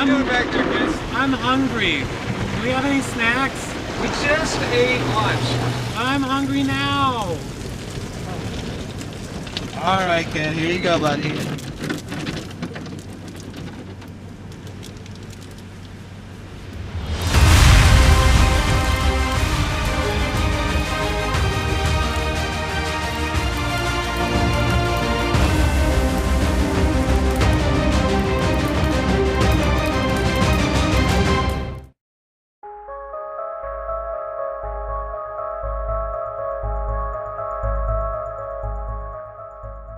you doing back there, kids? I'm hungry. Do we have any snacks? We just ate lunch. I'm hungry now. All right, Ken, here you go, buddy.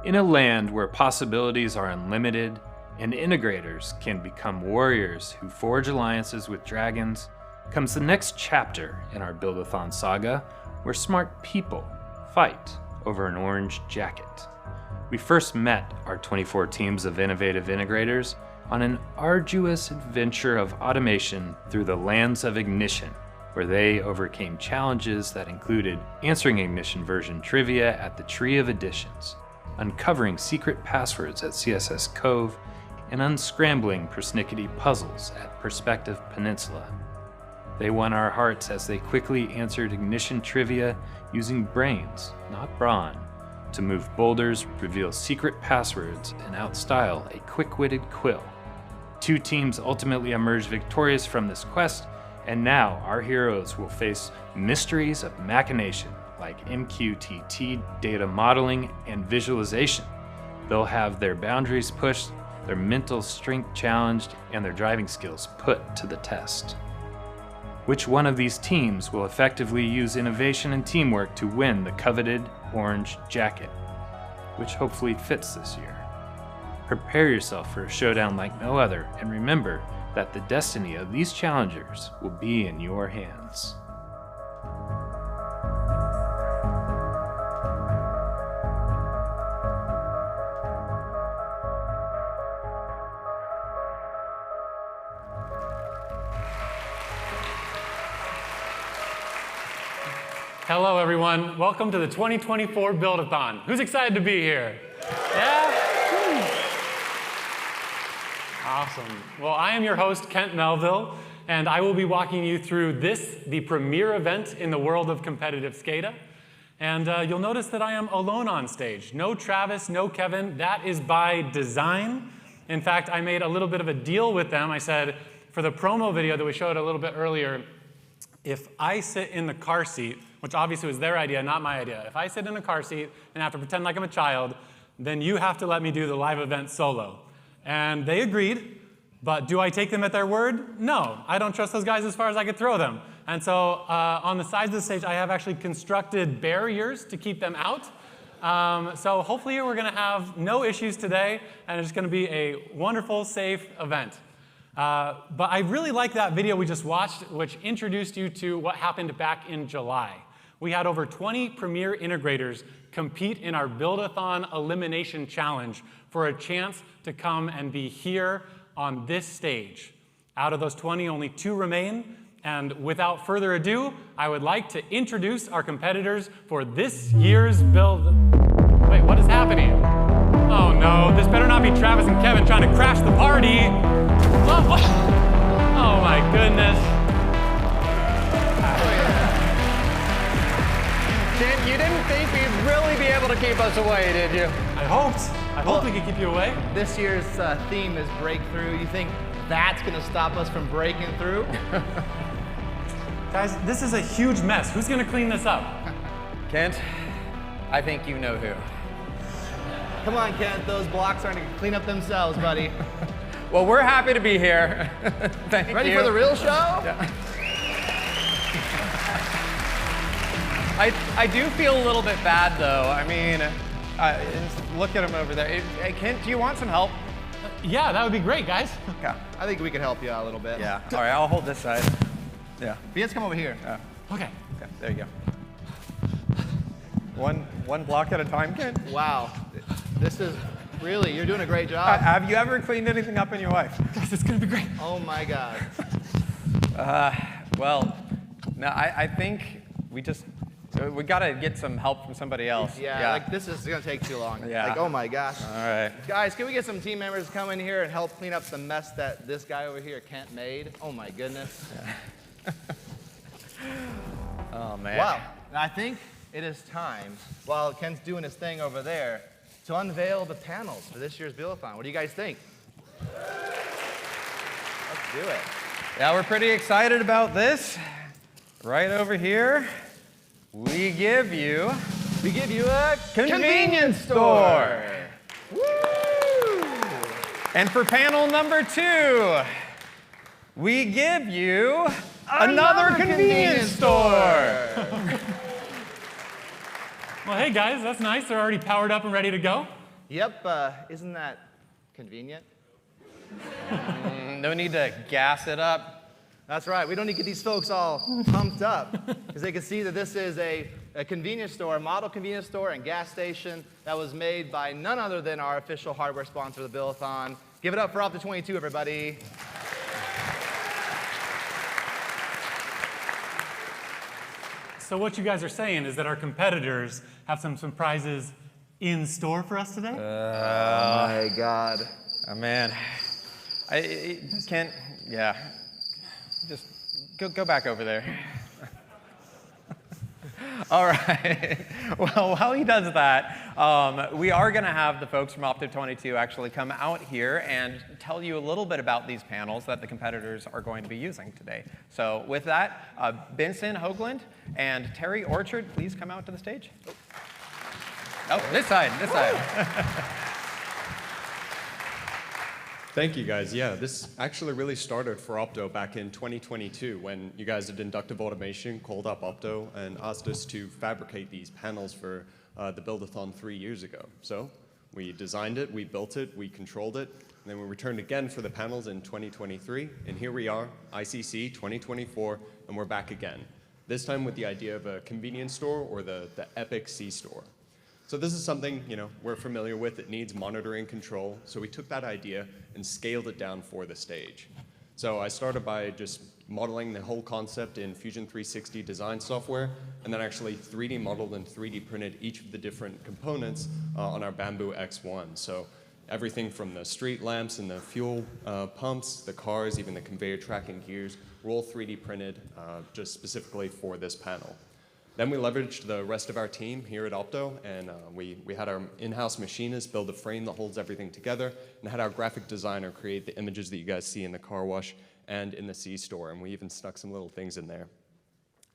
In a land where possibilities are unlimited and integrators can become warriors who forge alliances with dragons, comes the next chapter in our Build-a-Thon saga where smart people fight over an orange jacket. We first met our 24 teams of innovative integrators on an arduous adventure of automation through the lands of Ignition, where they overcame challenges that included answering Ignition version trivia at the Tree of Additions, uncovering secret passwords at CSS Cove, and unscrambling persnickety puzzles at Perspective Peninsula. They won our hearts as they quickly answered Ignition trivia using brains, not brawn, to move boulders, reveal secret passwords, and outstyle a quick-witted quill. Two teams ultimately emerged victorious from this quest, and now our heroes will face mysteries of machination, like MQTT data modeling and visualization. They'll have their boundaries pushed, their mental strength challenged, and their driving skills put to the test. Which one of these teams will effectively use innovation and teamwork to win the coveted orange jacket, which hopefully fits this year? Prepare yourself for a showdown like no other, and remember that the destiny of these challengers will be in your hands. Hello, everyone. Welcome to the 2024 Build-a-Thon. Who's excited to be here? Yeah? Awesome. Well, I am your host, Kent Melville, and I will be walking you through this, the premier event in the world of competitive SCADA. And you'll notice that I am alone on stage. No Travis, no Kevin. That is by design. In fact, I made a little bit of a deal with them. I said, for the promo video that we showed a little bit earlier, if I sit in the car seat, which obviously was their idea, not my idea. If I sit in a car seat and have to pretend like I'm a child, then you have to let me do the live event solo. And they agreed, but do I take them at their word? No, I don't trust those guys as far as I could throw them. And so on the sides of the stage, I have actually constructed barriers to keep them out. So hopefully we're gonna have no issues today, and it's gonna be a wonderful, safe event. But I really like that video we just watched, which introduced you to what happened back in July. We had over 20 premier integrators compete in our Build-a-Thon Elimination Challenge for a chance to come and be here on this stage. Out of those 20, only 2 remain. And without further ado, I would like to introduce our competitors for this year's Build... Wait, what is happening? Oh no, this better not be Travis and Kevin trying to crash the party. Oh my goodness. Kent, you didn't think we'd really be able to keep us away, did you? I hoped we could keep you away. This year's theme is breakthrough. You think that's going to stop us from breaking through? Guys, this is a huge mess. Who's going to clean this up? Kent, I think you know who. Come on, Kent. Those blocks aren't going to clean up themselves, buddy. Well, we're happy to be here. Thank Ready you. for the real show? Yeah. I do feel a little bit bad, though. I mean, look at him over there. Kent, do you want some help? Yeah, that would be great, guys. Okay. I think we could help you out a little bit. Yeah. All right, I'll hold this side. Yeah. Let's come over here. Okay. Okay, there you go. One block at a time, Kent? Wow. This is really, you're doing a great job. Have you ever cleaned anything up in your life? Guys, it's going to be great. Oh my God. Well, no, I think we just, We got to get some help from somebody else. Yeah, like this is going to take too long. Yeah. Like, oh my gosh. All right. Guys, can we get some team members to come in here and help clean up the mess that this guy over here, Kent, made? Oh my goodness. Oh, man. Wow. And I think it is time, while Kent's doing his thing over there, to unveil the panels for this year's Build-a-Thon. What do you guys think? Let's do it. Yeah, we're pretty excited about this. Right over here, we give you a convenience store. Woo! And for panel number 2, we give you another convenience store. Well, hey guys, that's nice. They're already powered up and ready to go. Yep, isn't that convenient? No need to gas it up. That's right. We don't need to get these folks all pumped up because they can see that this is a convenience store, a model convenience store and gas station that was made by none other than our official hardware sponsor, the Build-a-Thon. Give it up for Opto 22, everybody. So what you guys are saying is that our competitors have some surprises in store for us today? Oh my God. Oh, man. Kent, yeah. Just go back over there. All right. Well, while he does that, we are going to have the folks from Opto 22 actually come out here and tell you a little bit about these panels that the competitors are going to be using today. So with that, Benson Hoagland and Terry Orchard, please come out to the stage. Oh, this side. Thank you, guys. Yeah, this actually really started for Opto back in 2022 when you guys at Inductive Automation called up Opto and asked us to fabricate these panels for the Build-a-Thon 3 years ago. So we designed it, we built it, we controlled it, and then we returned again for the panels in 2023. And here we are, ICC 2024, and we're back again. This time with the idea of a convenience store or the Epic C-Store. So this is something, we're familiar with. It needs monitoring control. So we took that idea and scaled it down for the stage. So I started by just modeling the whole concept in Fusion 360 design software, and then actually 3D modeled and 3D printed each of the different components on our Bamboo X1. So everything from the street lamps and the fuel pumps, the cars, even the conveyor tracking gears, were all 3D printed just specifically for this panel. Then we leveraged the rest of our team here at Opto, and we had our in-house machinist build a frame that holds everything together, and had our graphic designer create the images that you guys see in the car wash and in the C-Store, and we even snuck some little things in there.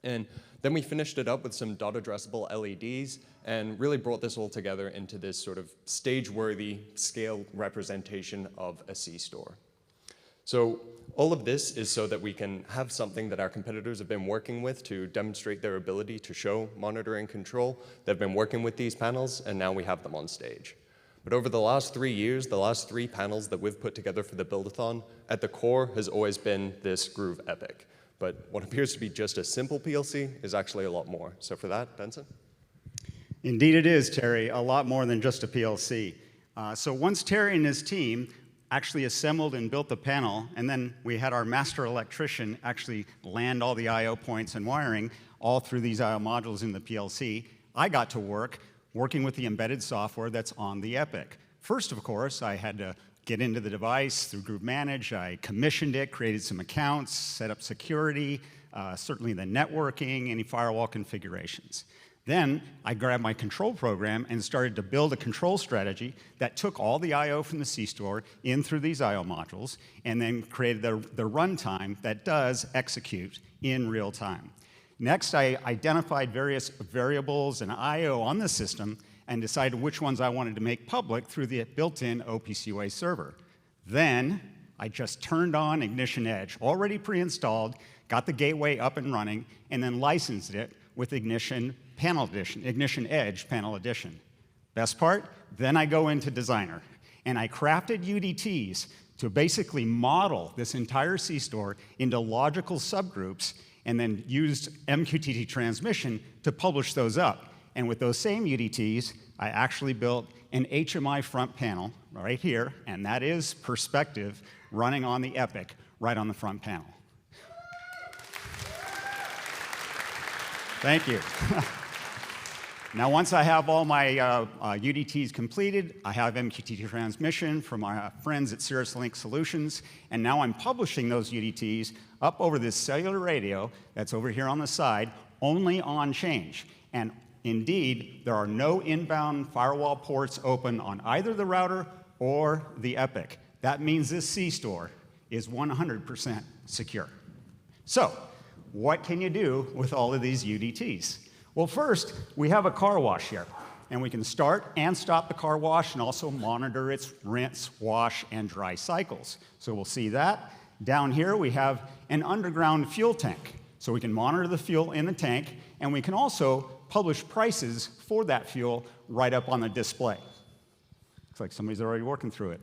And then we finished it up with some dot addressable LEDs, and really brought this all together into this sort of stage-worthy scale representation of a C-Store. So all of this is so that we can have something that our competitors have been working with to demonstrate their ability to show monitoring control. They've been working with these panels, and now we have them on stage. But over the last 3 years, the last 3 panels that we've put together for the Build-a-Thon, at the core has always been this Groove Epic. But what appears to be just a simple PLC is actually a lot more. So for that, Benson? Indeed it is, Terry, a lot more than just a PLC. So once Terry and his team actually assembled and built the panel, and then we had our master electrician actually land all the I/O points and wiring all through these I/O modules in the PLC, I got to working with the embedded software that's on the Epic. First, of course, I had to get into the device through Group Manage. I commissioned it, created some accounts, set up security, certainly the networking, any firewall configurations. Then I grabbed my control program and started to build a control strategy that took all the I/O from the C-Store in through these I/O modules, and then created the runtime that does execute in real time. Next, I identified various variables and I/O on the system and decided which ones I wanted to make public through the built-in OPCUA server. Then I just turned on Ignition Edge, already pre-installed, got the gateway up and running, and then licensed it with Ignition Edge Panel Edition. Best part, then I go into Designer, and I crafted UDTs to basically model this entire C-Store into logical subgroups, and then used MQTT transmission to publish those up. And with those same UDTs, I actually built an HMI front panel right here, and that is Perspective running on the Epic right on the front panel. Thank you. Now, once I have all my UDTs completed, I have MQTT transmission from my friends at Cirrus Link Solutions, and now I'm publishing those UDTs up over this cellular radio that's over here on the side, only on change. And indeed, there are no inbound firewall ports open on either the router or the Epic. That means this C-store is 100% secure. So, what can you do with all of these UDTs? Well, first, we have a car wash here, and we can start and stop the car wash and also monitor its rinse, wash, and dry cycles. So we'll see that. Down here, we have an underground fuel tank, so we can monitor the fuel in the tank, and we can also publish prices for that fuel right up on the display. Looks like somebody's already working through it.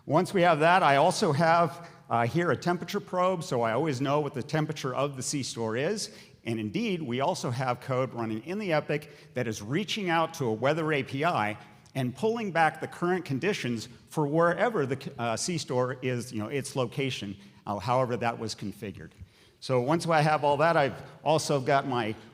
Once we have that, I also have here a temperature probe, so I always know what the temperature of the C-store is. And indeed, we also have code running in the Epic that is reaching out to a weather API and pulling back the current conditions for wherever the C-store is, its location, however that was configured. So once I have all that, I've also got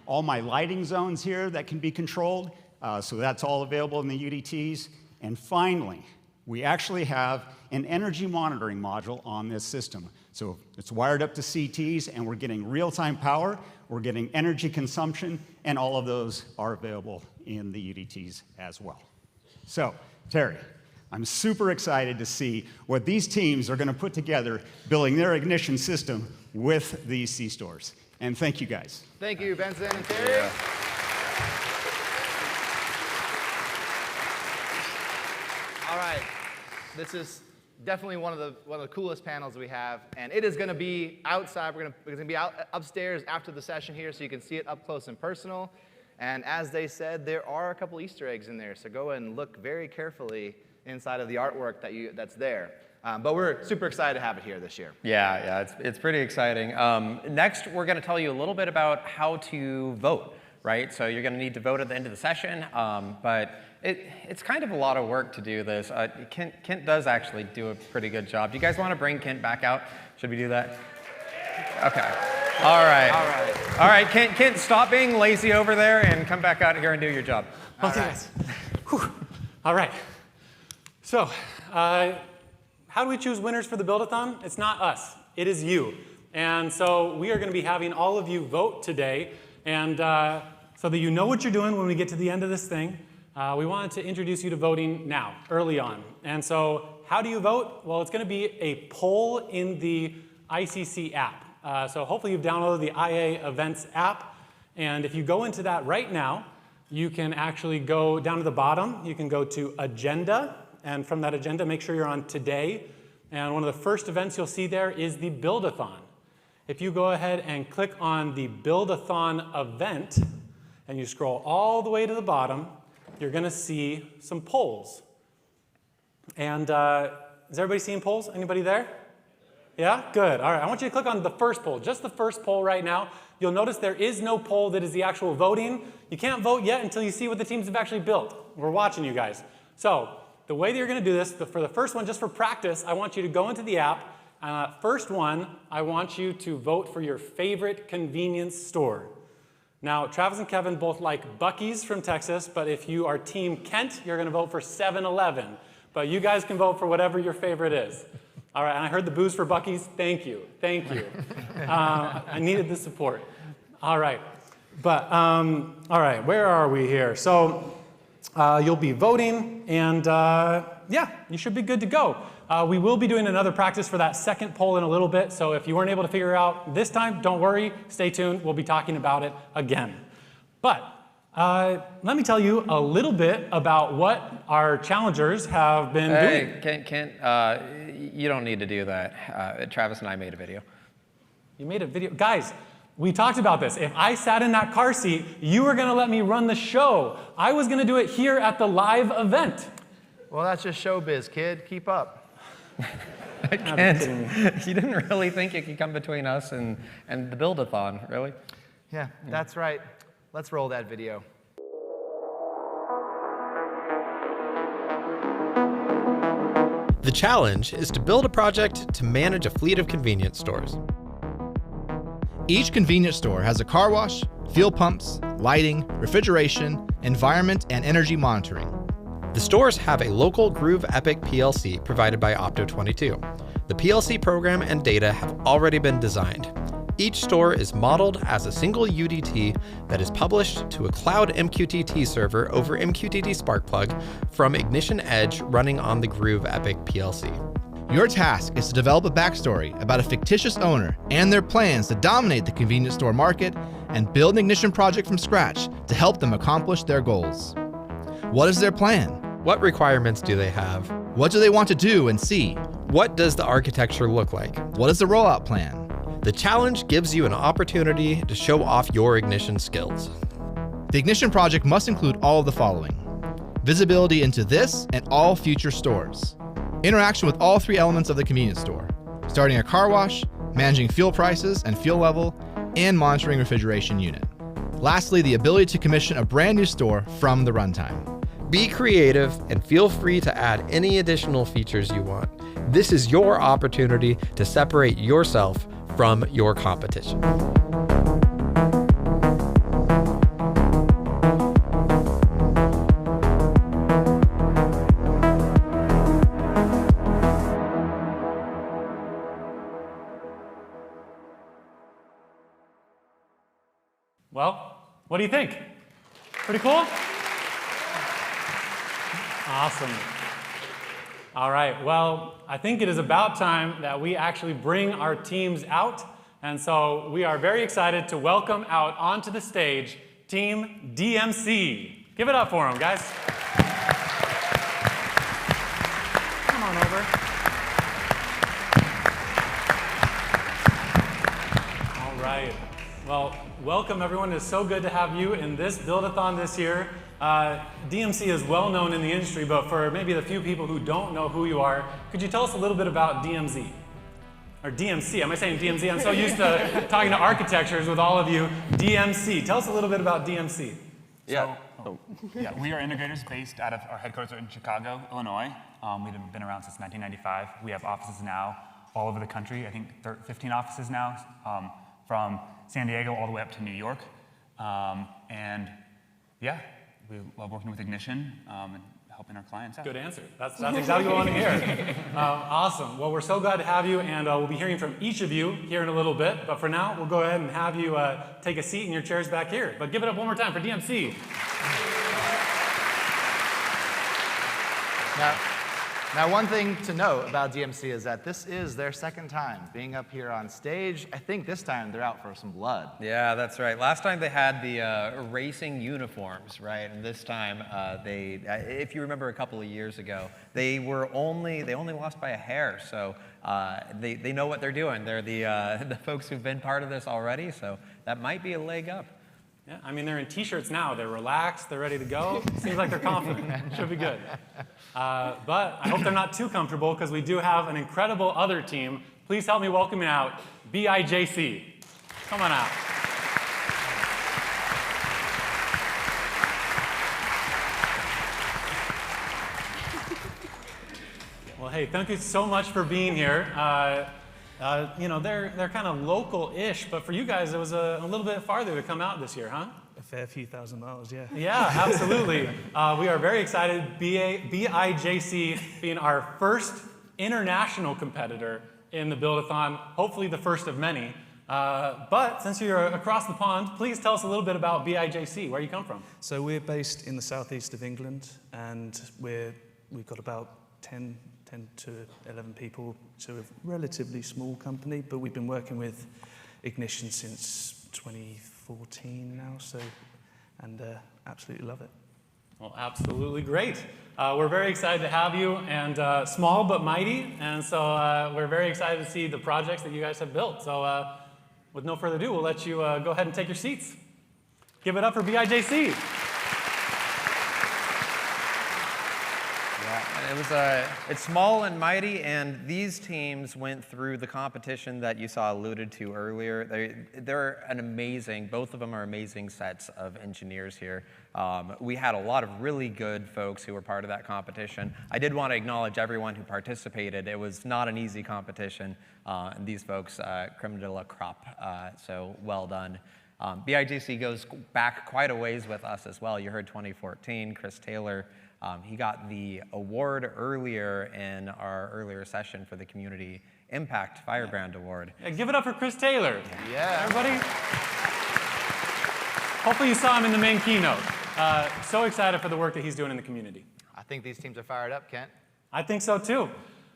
all my lighting zones here that can be controlled. So that's all available in the UDTs. And finally, we actually have an energy monitoring module on this system. So it's wired up to CTs, and we're getting real-time power, we're getting energy consumption, and all of those are available in the UDTs as well. So, Terry, I'm super excited to see what these teams are going to put together building their ignition system with these C-stores. And thank you, guys. Thank you, Benson and Terry. Yeah. All right, this is definitely one of the coolest panels we have, and it is going to be outside. It's going to be out upstairs after the session here, so you can see it up close and personal. And as they said, there are a couple Easter eggs in there, so go and look very carefully inside of the artwork that's there. But we're super excited to have it here this year. Yeah, it's pretty exciting. Next, we're going to tell you a little bit about how to vote, right? So you're going to need to vote at the end of the session, but it's kind of a lot of work to do this. Kent does actually do a pretty good job. Do you guys want to bring Kent back out? Should we do that? Okay. All right, Kent, stop being lazy over there and come back out here and do your job. Okay, guys. All right. So, how do we choose winners for the Build-a-Thon? It's not us. It is you. And so we are going to be having all of you vote today. And so that you know what you're doing when we get to the end of this thing, we wanted to introduce you to voting now, early on. And so how do you vote? Well, it's going to be a poll in the ICC app. So hopefully you've downloaded the IA Events app. And if you go into that right now, you can actually go down to the bottom. You can go to Agenda. And from that agenda, make sure you're on Today. And one of the first events you'll see there is the Build-a-Thon. If you go ahead and click on the Build-a-Thon event, and you scroll all the way to the bottom, you're going to see some polls. And is everybody seeing polls? Anybody there? Yeah? Good. All right. I want you to click on the first poll, just the first poll right now. You'll notice there is no poll that is the actual voting. You can't vote yet until you see what the teams have actually built. We're watching you guys. So the way that you're going to do this, for the first one, just for practice, I want you to go into the app. And first one, I want you to vote for your favorite convenience store. Now, Travis and Kevin both like Buc-ee's from Texas, but if you are Team Kent, you're going to vote for 7-Eleven. But you guys can vote for whatever your favorite is. All right, and I heard the boos for Buc-ee's. Thank you. Thank you. I needed the support. All right. But, all right, where are we here? So you'll be voting, and yeah, you should be good to go. We will be doing another practice for that second poll in a little bit, so if you weren't able to figure it out this time, don't worry, stay tuned, we'll be talking about it again. But let me tell you a little bit about what our challengers have been doing. Kent, you don't need to do that. Travis and I made a video. You made a video? Guys, we talked about this. If I sat in that car seat, you were going to let me run the show. I was going to do it here at the live event. Well, that's just showbiz, kid. Keep up. Kent, you didn't really think you could come between us and the Build-a-Thon, really? Yeah, that's right. Let's roll that video. The challenge is to build a project to manage a fleet of convenience stores. Each convenience store has a car wash, fuel pumps, lighting, refrigeration, environment, and energy monitoring. The stores have a local Groove Epic PLC provided by Opto 22. The PLC program and data have already been designed. Each store is modeled as a single UDT that is published to a cloud MQTT server over MQTT Sparkplug from Ignition Edge running on the Groove Epic PLC. Your task is to develop a backstory about a fictitious owner and their plans to dominate the convenience store market and build an ignition project from scratch to help them accomplish their goals. What is their plan? What requirements do they have? What do they want to do and see? What does the architecture look like? What is the rollout plan? The challenge gives you an opportunity to show off your ignition skills. The ignition project must include all of the following: visibility into this and all future stores, interaction with all three elements of the convenience store, starting a car wash, managing fuel prices and fuel level, and monitoring refrigeration unit. Lastly, the ability to commission a brand new store from the runtime. Be creative and feel free to add any additional features you want. This is your opportunity to separate yourself from your competition. Well, what do you think? Pretty cool? Awesome. All right, well, I think it is about time that we actually bring our teams out. And so we are very excited to welcome out onto the stage Team DMC. Give it up for them, guys. Come on over. All right. Well, welcome everyone. It's so good to have you in this Build-a-Thon this year. DMC is well known in the industry, but for maybe the few people who don't know who you are, could you tell us a little bit about DMZ? Or DMC, am I saying DMZ? I'm so used to talking to architectures with all of you. DMC, tell us a little bit about DMC. Yeah. Yeah, we are integrators based out of our headquarters in Chicago, Illinois. We've been around since 1995. We have offices now all over the country. I think 15 offices now, from San Diego all the way up to New York. And yeah, we love working with Ignition and helping our clients out. Good answer. That's exactly what I want to hear. Awesome. Well, we're so glad to have you, and we'll be hearing from each of you here in a little bit. But for now, we'll go ahead and have you take a seat in your chairs back here. But give it up one more time for DMC. Now, one thing to note about DMC is that this is their second time being up here on stage. I think this time they're out for some blood. Yeah, that's right. Last time they had the racing uniforms, right? And this time if you remember a couple of years ago, they only lost by a hair. So they know what they're doing. They're the folks who've been part of this already. So that might be a leg up. Yeah, I mean, they're in t-shirts now. They're relaxed. They're ready to go. Seems like they're confident. Should be good. But I hope they're not too comfortable, because we do have an incredible other team. Please help me welcome out BIJC. Come on out. Well, hey, thank you so much for being here. You know, they're kind of local-ish, but for you guys, it was a little bit farther to come out this year, huh? A fair few thousand miles, yeah. Yeah, absolutely. We are very excited, BIJC being our first international competitor in the Build-a-Thon, hopefully the first of many. But since you're across the pond, please tell us a little bit about BIJC, where you come from. So we're based in the southeast of England, and we've got about 10 to 11 people, so a relatively small company, but we've been working with Ignition since 2014 now, and absolutely love it. Well, absolutely great. We're very excited to have you, and small but mighty, and so we're very excited to see the projects that you guys have built. So with no further ado, we'll let you go ahead and take your seats. Give it up for BIJC. It's small and mighty, and these teams went through the competition that you saw alluded to earlier. They're an amazing, both of them are amazing sets of engineers here. We had a lot of really good folks who were part of that competition. I did want to acknowledge everyone who participated. It was not an easy competition, and these folks, creme de la crop, so well done. BIJC goes back quite a ways with us as well. You heard 2014, Chris Taylor. He got the award earlier in our earlier session for the Community Impact Firebrand Award. Yeah, give it up for Chris Taylor. Yeah. Everybody? Hopefully you saw him in the main keynote. So excited for the work that he's doing in the community. I think these teams are fired up, Kent. I think so too.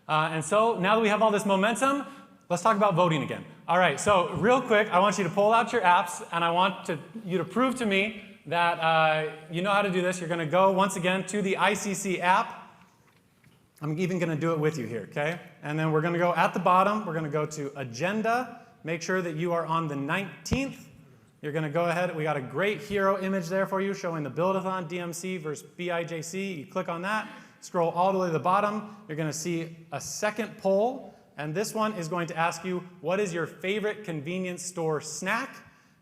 And so now that we have all this momentum, let's talk about voting again. All right, so real quick, I want you to pull out your apps, and I want you to prove to me that you know how to do this. You're going to go, once again, to the ICC app. I'm even going to do it with you here, okay? And then we're going to go at the bottom. We're going to go to Agenda. Make sure that you are on the 19th. You're going to go ahead. We got a great hero image there for you showing the Build-a-Thon DMC versus BIJC. You click on that. Scroll all the way to the bottom. You're going to see a second poll. And this one is going to ask you, what is your favorite convenience store snack?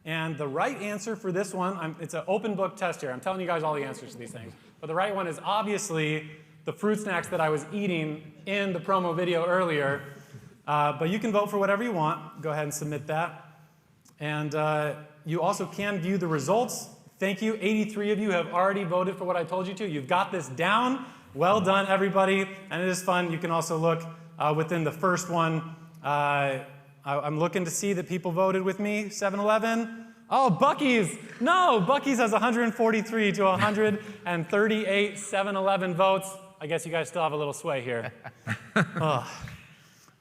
And the right answer for this one, it's an open book test here. I'm telling you guys all the answers to these things. But the right one is obviously the fruit snacks that I was eating in the promo video earlier. But you can vote for whatever you want. Go ahead and submit that. And you also can view the results. Thank you. 83 of you have already voted for what I told you to. You've got this down. Well done, everybody. And it is fun. You can also look within the first one. I'm looking to see that people voted with me. 7-Eleven. Oh, Buc-ee's. No, Buc-ee's has 143 to 138 7-Eleven votes. I guess you guys still have a little sway here. Oh.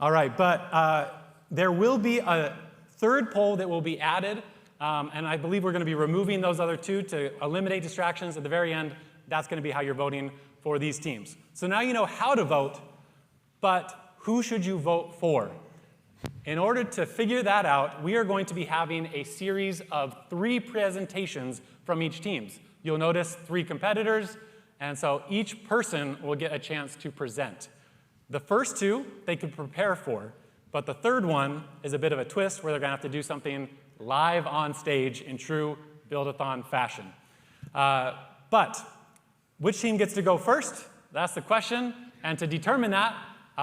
All right, but there will be a third poll that will be added, and I believe we're going to be removing those other two to eliminate distractions. At the very end, that's going to be how you're voting for these teams. So now you know how to vote, but who should you vote for? In order to figure that out, we are going to be having a series of 3 presentations from each team. You'll notice 3 competitors, and so each person will get a chance to present. The first 2 they could prepare for, but the third one is a bit of a twist where they're going to have to do something live on stage in true Build-a-Thon fashion. But which team gets to go first? That's the question, and to determine that,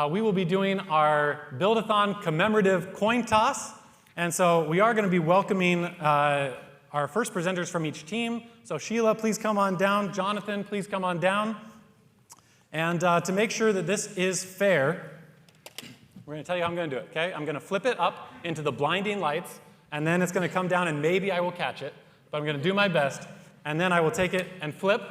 we will be doing our Build-a-Thon commemorative coin toss. And so we are going to be welcoming our first presenters from each team. So Sheila, please come on down. Jonathan, please come on down. And to make sure that this is fair, we're going to tell you how I'm going to do it, okay? I'm going to flip it up into the blinding lights, and then it's going to come down, and maybe I will catch it. But I'm going to do my best. And then I will take it and flip.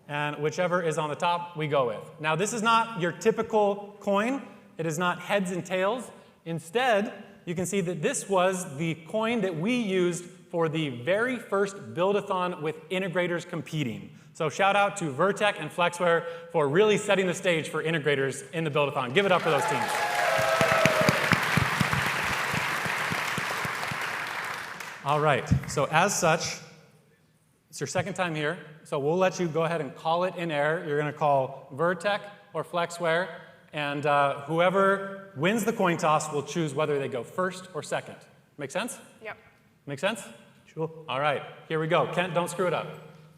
And whichever is on the top, we go with. Now, this is not your typical coin. It is not heads and tails. Instead, you can see that this was the coin that we used for the very first Build-a-Thon with integrators competing. So shout out to Vertec and Flexware for really setting the stage for integrators in the Build-a-Thon. Give it up for those teams. All right, so as such, it's your second time here, so we'll let you go ahead and call it in air. You're going to call Vertec or Flexware, and whoever wins the coin toss will choose whether they go first or second. Make sense? Yep. Make sense? Sure. All right, here we go. Kent, don't screw it up.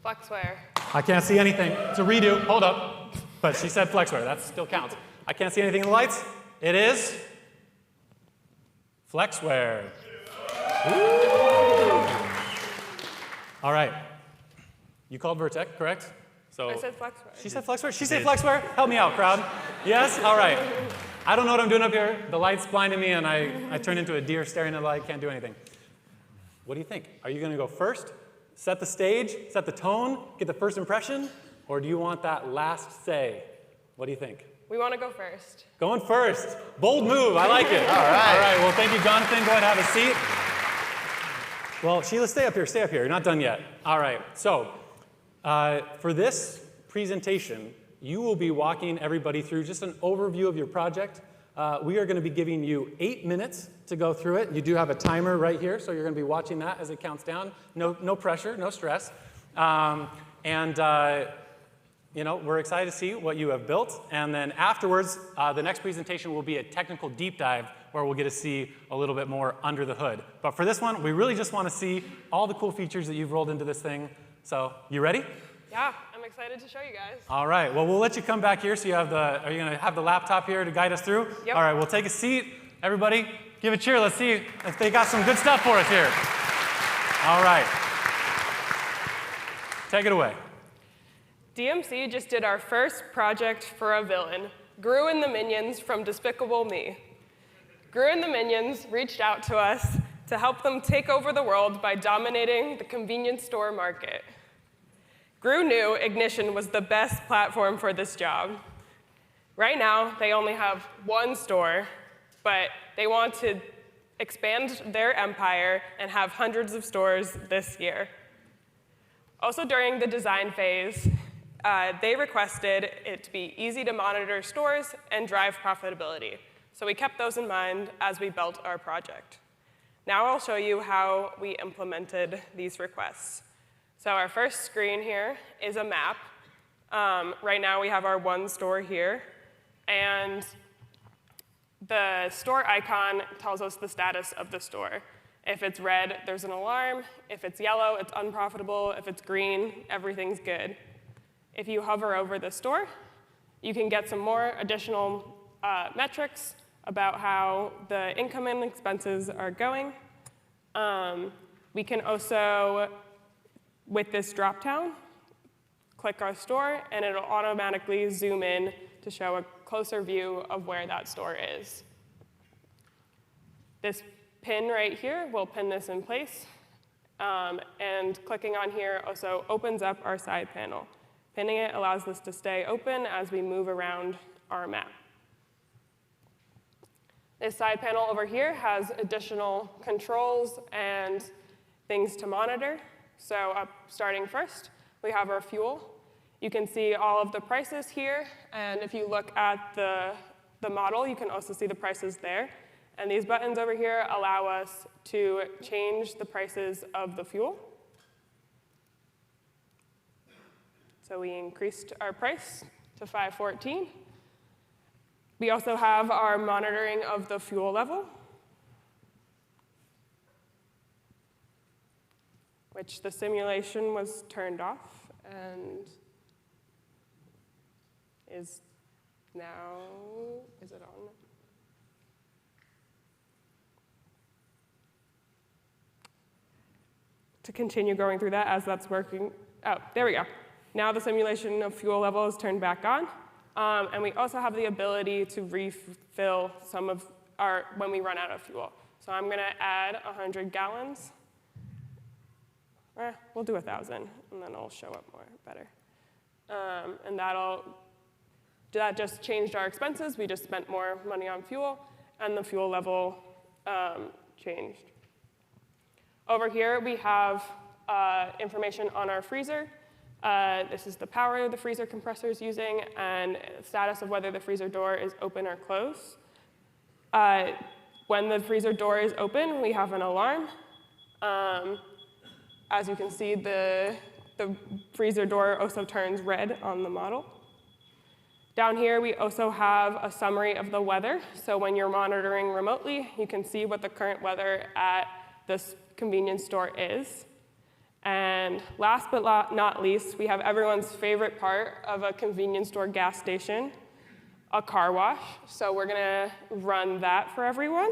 Flexware. I can't see anything. It's a redo. Hold up. But she said Flexware. That still counts. I can't see anything in the lights. It is Flexware. Ooh. All right. You called Vertec, correct? So I said Flexware. She said Flexware? She said Flexware? Help me out, crowd. Yes? All right. I don't know what I'm doing up here. The light's blinding me, and I turned into a deer staring at the light. Can't do anything. What do you think? Are you going to go first? Set the stage? Set the tone? Get the first impression? Or do you want that last say? What do you think? We want to go first. Going first. Bold move. I like it. All right. All right. Well, thank you, Jonathan. Go ahead and have a seat. Well, Sheila, stay up here. Stay up here. You're not done yet. All right. So for this presentation, you will be walking everybody through just an overview of your project. We are going to be giving you 8 minutes to go through it. You do have a timer right here, so you're going to be watching that as it counts down. No pressure, no stress. You know, we're excited to see what you have built. And then afterwards, the next presentation will be a technical deep dive where we'll get to see a little bit more under the hood. But for this one, we really just want to see all the cool features that you've rolled into this thing. So, you ready? Yeah, I'm excited to show you guys. All right, well, we'll let you come back here so you have are you going to have the laptop here to guide us through? Yep. All right, we'll take a seat. Everybody, give a cheer. Let's see if they got some good stuff for us here. All right. Take it away. DMC just did our first project for a villain, Gru and the Minions from Despicable Me. Gru and the Minions reached out to us to help them take over the world by dominating the convenience store market. Gru knew Ignition was the best platform for this job. Right now, they only have one store, but they want to expand their empire and have hundreds of stores this year. Also during the design phase, they requested it to be easy to monitor stores and drive profitability. So we kept those in mind as we built our project. Now I'll show you how we implemented these requests. So our first screen here is a map. Right now we have our one store here, and the store icon tells us the status of the store. If it's red, there's an alarm. If it's yellow, it's unprofitable. If it's green, everything's good. If you hover over the store, you can get some more additional metrics about how the income and expenses are going. We can also, with this drop-down, click our store, and it'll automatically zoom in to show a closer view of where that store is. This pin right here will pin this in place, and clicking on here also opens up our side panel. Pinning it allows this to stay open as we move around our map. This side panel over here has additional controls and things to monitor. So starting first, we have our fuel. You can see all of the prices here, and if you look at the model, you can also see the prices there. And these buttons over here allow us to change the prices of the fuel. So we increased our price to $5.14. We also have our monitoring of the fuel level, which the simulation was turned off and is now, is it on? To continue going through that as that's working, oh, there we go. Now the simulation of fuel level is turned back on. And we also have the ability to refill some of our, when we run out of fuel. So I'm going to add 100 gallons. We'll do 1,000, and then it'll show up more better. And that just changed our expenses. We just spent more money on fuel, and the fuel level changed. Over here, we have information on our freezer. This is the power the freezer compressor is using and status of whether the freezer door is open or closed. When the freezer door is open, we have an alarm. As you can see, the freezer door also turns red on the model. Down here, we also have a summary of the weather. So when you're monitoring remotely, you can see what the current weather at this convenience store is. And last but not least, we have everyone's favorite part of a convenience store gas station, a car wash. So we're going to run that for everyone.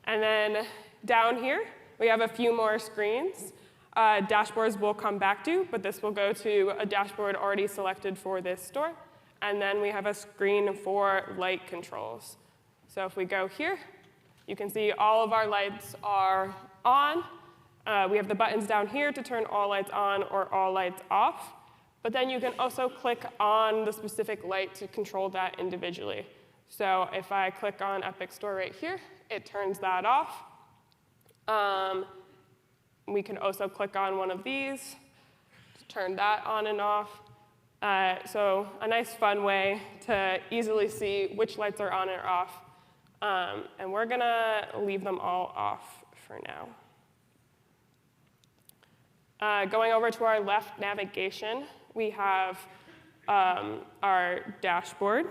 And then down here, we have a few more screens. Dashboards will come back to, but this will go to a dashboard already selected for this store. And then we have a screen for light controls. So if we go here, you can see all of our lights are on. We have the buttons down here to turn all lights on or all lights off. But then you can also click on the specific light to control that individually. So if I click on Epic Store right here, it turns that off. We can also click on one of these to turn that on and off. So a nice, fun way to easily see which lights are on or off. And we're going to leave them all off for now. Going over to our left navigation, we have our dashboard.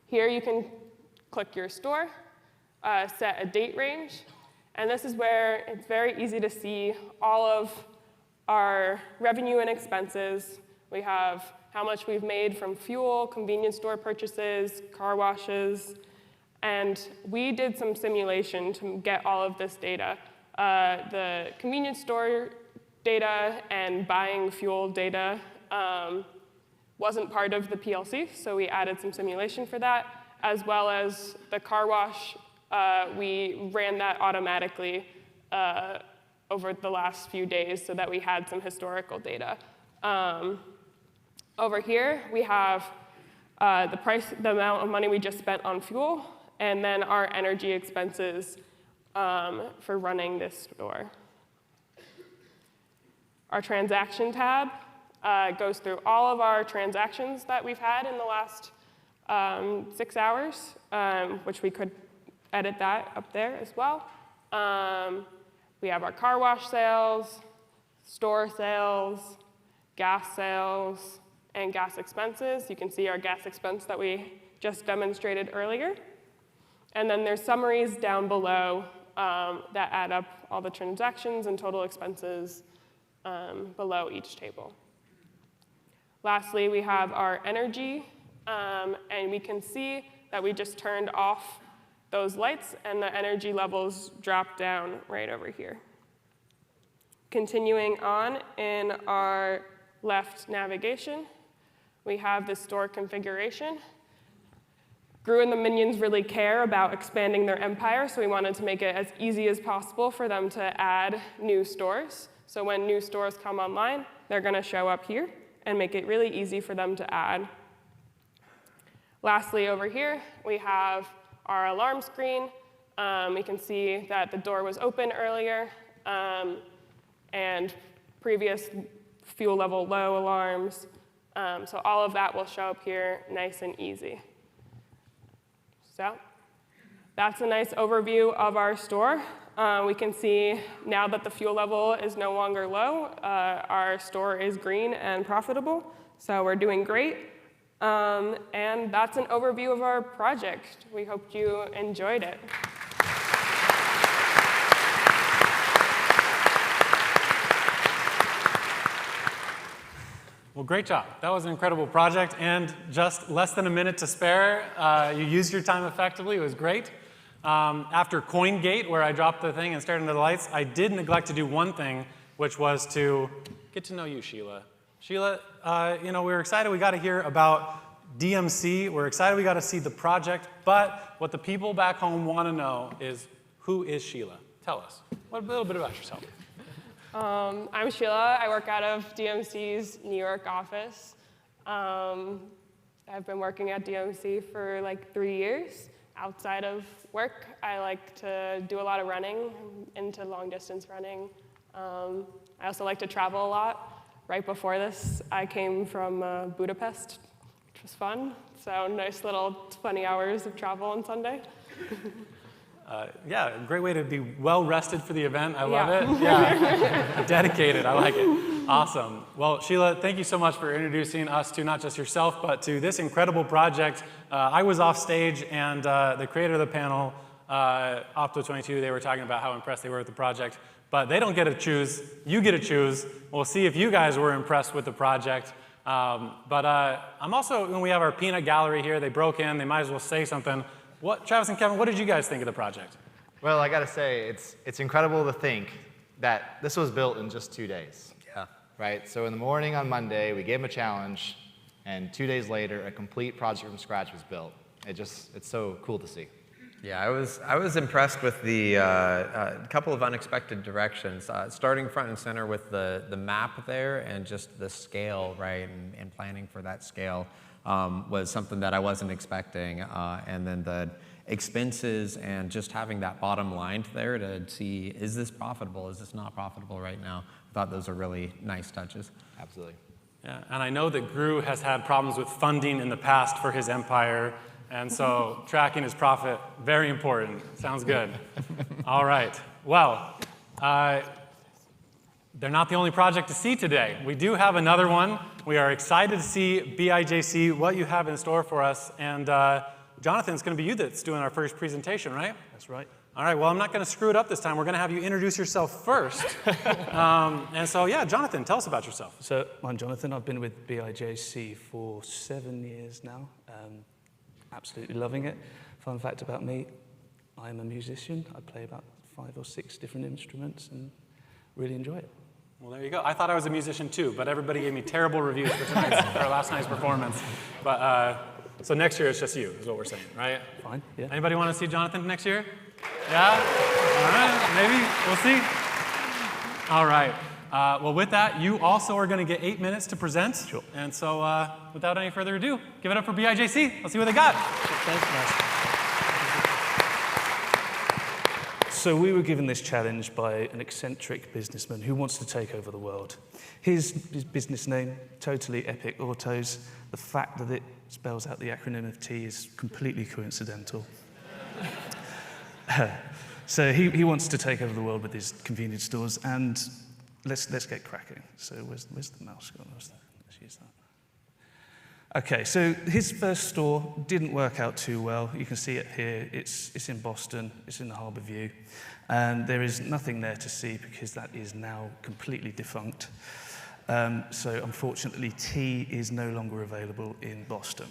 Here you can click your store, set a date range, And this is where it's very easy to see all of our revenue and expenses. We have how much we've made from fuel, convenience store purchases, car washes, and we did some simulation to get all of this data. The convenience store data and buying fuel data wasn't part of the PLC, so we added some simulation for that, as well as the car wash. We ran that automatically over the last few days so that we had some historical data. Over here, we have the amount of money we just spent on fuel, and then our energy expenses for running this store. Our transaction tab goes through all of our transactions that we've had in the last 6 hours, which we could edit that up there as well. We have our car wash sales, store sales, gas sales, and gas expenses. You can see our gas expense that we just demonstrated earlier. And then there's summaries down below that add up all the transactions and total expenses below each table. Lastly, we have our energy, and we can see that we just turned off those lights, and the energy levels drop down right over here. Continuing on in our left navigation, we have the store configuration. Gru and the minions really care about expanding their empire, so we wanted to make it as easy as possible for them to add new stores. So when new stores come online, they're going to show up here and make it really easy for them to add. Lastly, over here, we have our alarm screen. We can see that the door was open earlier, and previous fuel level low alarms. So all of that will show up here nice and easy. So that's a nice overview of our store. We can see now that the fuel level is no longer low, our store is green and profitable, so we're doing great. And that's an overview of our project. We hope you enjoyed it. Well, great job. That was an incredible project, and just less than a minute to spare. You used your time effectively. It was great. After CoinGate, where I dropped the thing and started into the lights, I did neglect to do one thing, which was to get to know you, Sheila. Sheila, we were excited we got to hear about DMC. We're excited we got to see the project, but what the people back home want to know is, who is Sheila? Tell us a little bit about yourself. I'm Sheila. I work out of DMC's New York office. I've been working at DMC for like 3 years. Outside of work, I like to do a lot of running, into long distance running. I also like to travel a lot. Right before this, I came from Budapest, which was fun. So nice little 20 hours of travel on Sunday. Yeah, a great way to be well rested for the event. I love it. Yeah, dedicated. I like it. Awesome. Well, Sheila, thank you so much for introducing us to not just yourself, but to this incredible project. I was off stage, and the creator of the panel, Opto 22, they were talking about how impressed they were with the project. But they don't get to choose. You get to choose. We'll see if you guys were impressed with the project. But I'm also, when we have our peanut gallery here, they broke in. They might as well say something. Travis and Kevin, what did you guys think of the project? Well, I got to say, it's incredible to think that this was built in just 2 days. Yeah. Right? So in the morning on Monday, we gave them a challenge, and 2 days later, a complete project from scratch was built. It's so cool to see. Yeah, I was impressed with the couple of unexpected directions. Starting front and center with the map there and just the scale, right, and planning for that scale was something that I wasn't expecting. And then the expenses and just having that bottom line there to see, is this profitable, is this not profitable right now? I thought those are really nice touches. Absolutely. Yeah, and I know that Gru has had problems with funding in the past for his empire. And so tracking his profit, very important. Sounds good. All right. Well, they're not the only project to see today. We do have another one. We are excited to see BIJC, what you have in store for us. And Jonathan, it's going to be you that's doing our first presentation, right? That's right. All right, well, I'm not going to screw it up this time. We're going to have you introduce yourself first. And so, yeah, Jonathan, tell us about yourself. So I'm Jonathan. I've been with BIJC for 7 years now. Absolutely loving it. Fun fact about me, I'm a musician. I play about 5 or 6 different instruments and really enjoy it. Well, there you go. I thought I was a musician too, but everybody gave me terrible reviews for last night's performance. But so next year it's just you, is what we're saying, right? Fine, yeah. Anybody want to see Jonathan next year? Yeah? All right, maybe. We'll see. All right. Well, with that, you also are going to get 8 minutes to present. Sure. And so without any further ado, give it up for BIJC. Let's see what they got. Thanks, Master. So we were given this challenge by an eccentric businessman who wants to take over the world. His business name, totally epic autos. The fact that it spells out the acronym of T is completely coincidental. So he wants to take over the world with his convenience stores, and let's get cracking. So where's the mouse gone? Let's use that. Okay, so his first store didn't work out too well. You can see it here. It's in Boston. It's in the Harbour View. And there is nothing there to see because that is now completely defunct. So unfortunately, T is no longer available in Boston.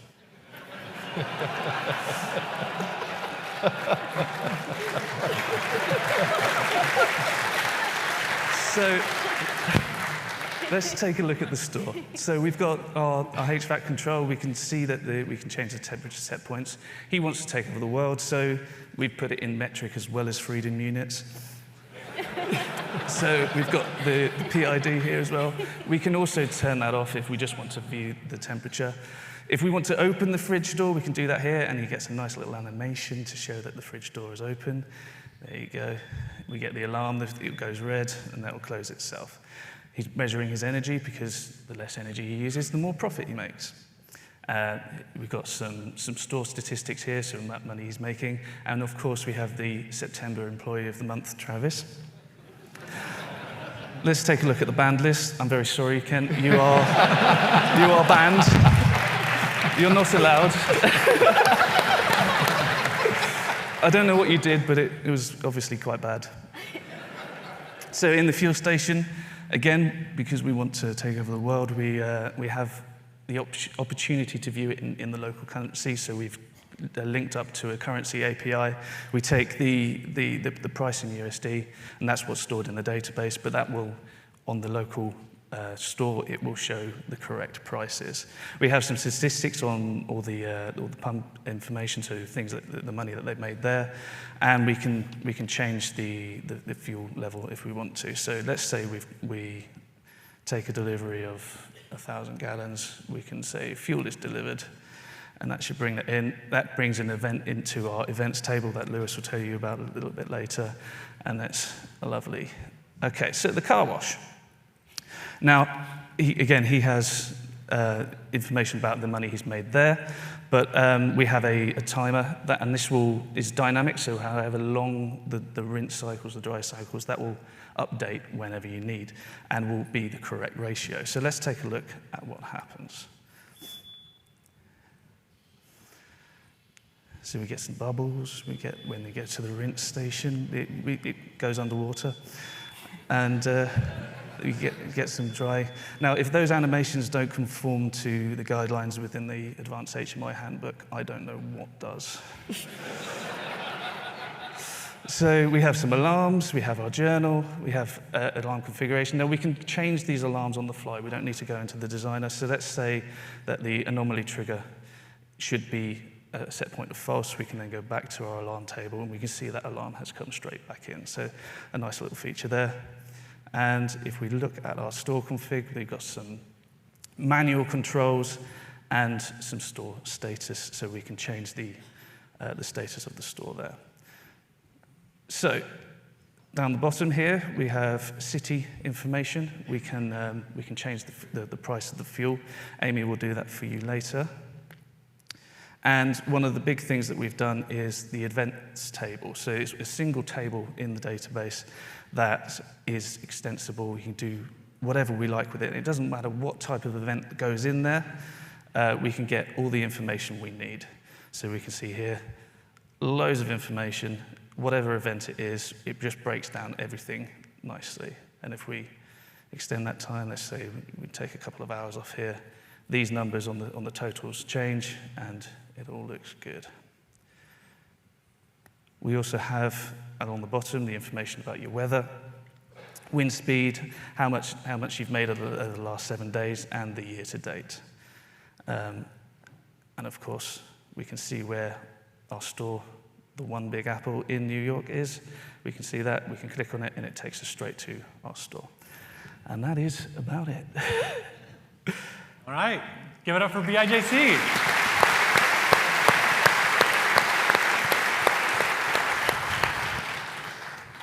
So let's take a look at the store. So we've got our HVAC control. We can see that we can change the temperature set points. He wants to take over the world, so we've put it in metric as well as freedom units. So we've got the PID here as well. We can also turn that off if we just want to view the temperature. If we want to open the fridge door, we can do that here, and he gets a nice little animation to show that the fridge door is open. There you go. We get the alarm, it goes red, and that will close itself. He's measuring his energy because the less energy he uses, the more profit he makes. We've got some store statistics here, so that money he's making. And of course, we have the September Employee of the Month, Travis. Let's take a look at the banned list. I'm very sorry, Kent. You are banned. You're not allowed. I don't know what you did, but it was obviously quite bad. So in the fuel station, again, because we want to take over the world, we have the opportunity to view it in the local currency. So we've linked up to a currency API. We take the price in USD, and that's what's stored in the database. But that will, on the local store, it will show the correct prices. We have some statistics on all the pump information, so things that the money that they've made there, and we can change the fuel level if we want to. So let's say we take a delivery of 1,000 gallons. We can say fuel is delivered, and that should bring that in. That brings an event into our events table that Lewis will tell you about a little bit later, and that's lovely. Okay, so the car wash. Now, he has information about the money he's made there, but we have a timer, and this is dynamic, so however long the rinse cycles, the dry cycles, that will update whenever you need, and will be the correct ratio. So let's take a look at what happens. So we get some bubbles, when we get to the rinse station, it goes underwater, and we get some dry. Now, if those animations don't conform to the guidelines within the Advanced HMI Handbook, I don't know what does. So we have some alarms, we have our journal, we have alarm configuration. Now, we can change these alarms on the fly. We don't need to go into the designer. So let's say that the anomaly trigger should be a set point of false. We can then go back to our alarm table, and we can see that alarm has come straight back in. So a nice little feature there. And if we look at our store config, we've got some manual controls and some store status, so we can change the status of the store there. So down the bottom here, we have city information. We can change the price of the fuel. Amy will do that for you later. And one of the big things that we've done is the events table. So it's a single table in the database that is extensible. We can do whatever we like with it. It doesn't matter what type of event goes in there. We can get all the information we need. So we can see here loads of information whatever event it is, it just breaks down everything nicely. And if we extend that time, let's say we take a couple of hours off here, these numbers on the totals change, and it all looks good. We also have, along the bottom, the information about your weather, wind speed, how much you've made over the last 7 days, and the year to date. And of course, we can see where our store, the One Big Apple in New York, is. We can see that, we can click on it, and it takes us straight to our store. And that is about it. All right, give it up for BIJC.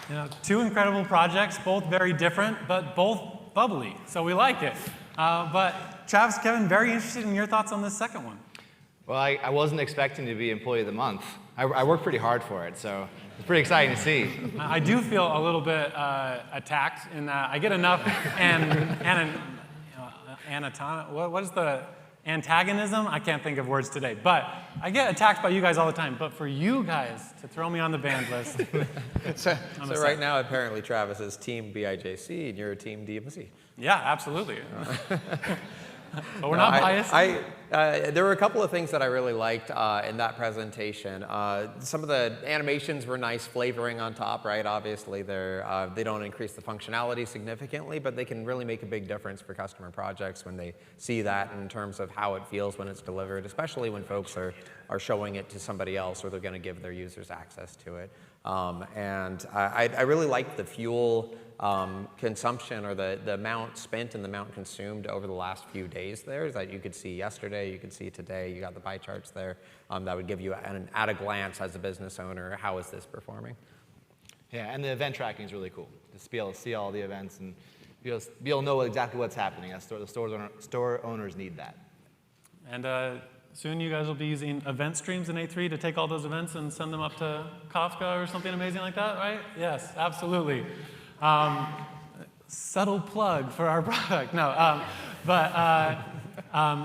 You know, 2 incredible projects, both very different, but both bubbly, so we like it. But Travis, Kevin, very interested in your thoughts on this second one. Well, I wasn't expecting to be Employee of the Month. I worked pretty hard for it, so it's pretty exciting to see. I do feel a little bit attacked in that I get enough what is the antagonism? I can't think of words today, but I get attacked by you guys all the time. But for you guys to throw me on the banned list, so right now, apparently, Travis is Team BIJC, and you're Team DMC. Yeah, absolutely. But we're not biased. There were a couple of things that I really liked in that presentation. Some of the animations were nice flavoring on top, right? Obviously, they don't increase the functionality significantly, but they can really make a big difference for customer projects when they see that in terms of how it feels when it's delivered, especially when folks are showing it to somebody else or they're going to give their users access to it. And I really liked the fuel consumption, or the amount spent and the amount consumed over the last few days there, that you could see yesterday, you could see today, you got the pie charts there. That would give you at a glance as a business owner, how is this performing? Yeah, and the event tracking is really cool. Just be able to see all the events and be able to know exactly what's happening. The store owners need that. And soon you guys will be using event streams in A3 to take all those events and send them up to Kafka or something amazing like that, right? Yes, absolutely. Subtle plug for our product. No,